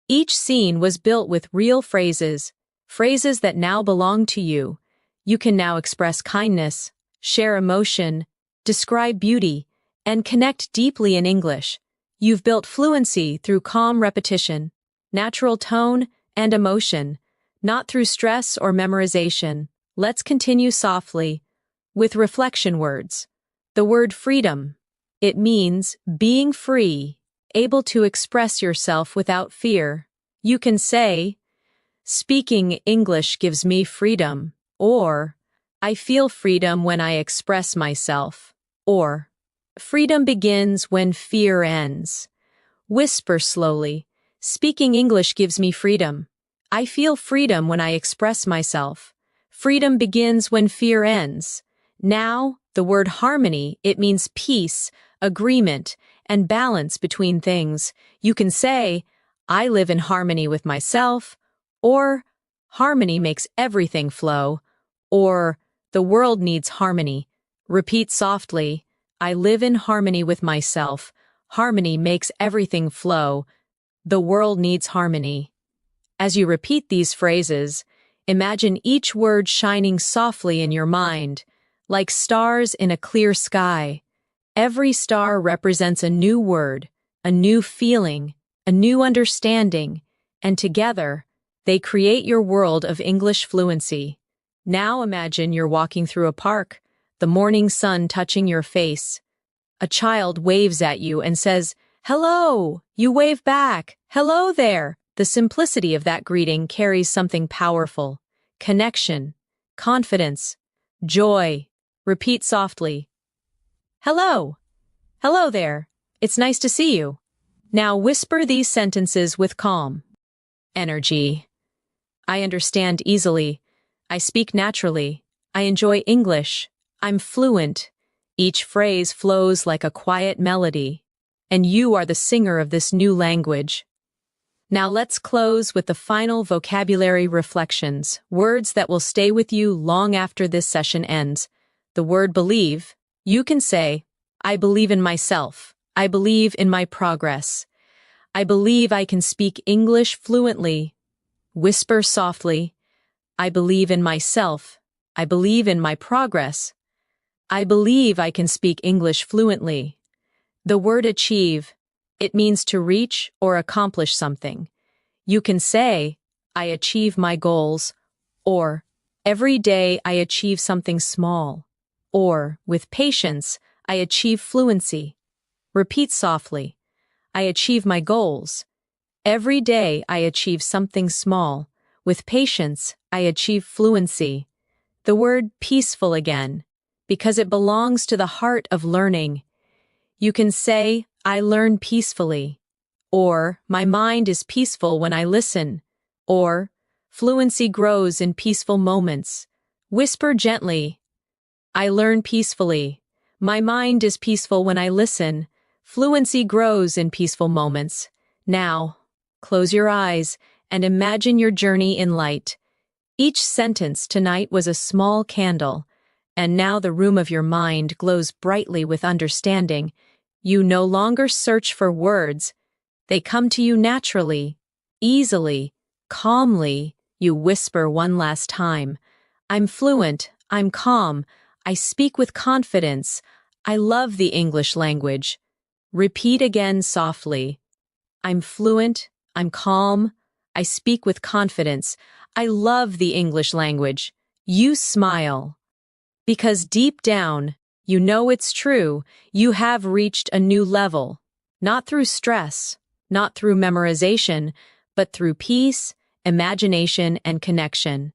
[SPEAKER 1] Each scene was built with real phrases, phrases that now belong to you. You can now express kindness, share emotion, describe beauty, and connect deeply in English. You've built fluency through calm repetition, natural tone, and emotion, not through stress or memorization. Let's continue softly with reflection words. The word freedom. It means being free, able to express yourself without fear. You can say, speaking English gives me freedom, or I feel freedom when I express myself, or freedom begins when fear ends. Whisper slowly, speaking English gives me freedom. I feel freedom when I express myself. Freedom begins when fear ends. Now, the word harmony, it means peace, agreement, and balance between things. You can say, I live in harmony with myself, or harmony makes everything flow, or the world needs harmony. Repeat softly, I live in harmony with myself. Harmony makes everything flow. The world needs harmony. As you repeat these phrases, imagine each word shining softly in your mind, like stars in a clear sky. Every star represents a new word, a new feeling, a new understanding, and together, they create your world of English fluency. Now imagine you're walking through a park, the morning sun touching your face. A child waves at you and says, hello! You wave back, hello there! The simplicity of that greeting carries something powerful. Connection, confidence, joy. Repeat softly. Hello! Hello there! It's nice to see you. Now whisper these sentences with calm energy. I understand easily. I speak naturally. I enjoy English. I'm fluent. Each phrase flows like a quiet melody, and you are the singer of this new language. Now let's close with the final vocabulary reflections, words that will stay with you long after this session ends. The word believe. You can say, I believe in myself. I believe in my progress. I believe I can speak English fluently. Whisper softly, I believe in myself. I believe in my progress. I believe I can speak English fluently. The word achieve. It means to reach or accomplish something. You can say, I achieve my goals, or every day I achieve something small, or with patience, I achieve fluency. Repeat softly, I achieve my goals. Every day I achieve something small. With patience, I achieve fluency. The word peaceful again. because it belongs to the heart of learning. You can say, I learn peacefully, or my mind is peaceful when I listen, or fluency grows in peaceful moments. Whisper gently, I learn peacefully. My mind is peaceful when I listen. Fluency grows in peaceful moments. Now, close your eyes and imagine your journey in light. Each sentence tonight was a small candle, and now the room of your mind glows brightly with understanding. You no longer search for words. They come to you naturally, easily, calmly. You whisper one last time. I'm fluent, I'm calm, I speak with confidence, I love the English language. Repeat again softly. I'm fluent, I'm calm, I speak with confidence, I love the English language. You smile. Because deep down, you know it's true, you have reached a new level. Not through stress, not through memorization, but through peace, imagination, and connection.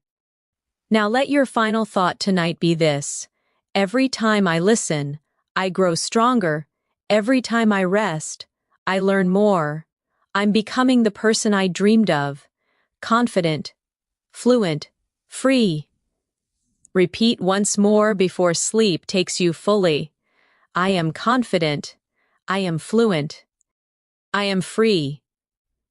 [SPEAKER 1] Now let your final thought tonight be this. Every time I listen, I grow stronger. Every time I rest, I learn more. I'm becoming the person I dreamed of. Confident, fluent, free. Repeat once more before sleep takes you fully. I am confident. I am fluent. I am free.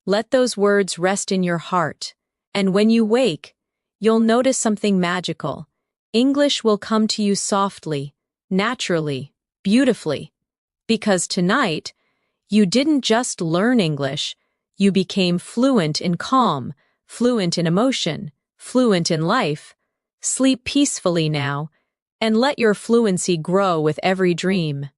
[SPEAKER 1] Let those words rest in your heart, and when you wake, you'll notice something magical. English will come to you softly, naturally, beautifully. Because tonight, you didn't just learn English, you became fluent in calm, fluent in emotion, fluent in life. Sleep peacefully now, and let your fluency grow with every dream.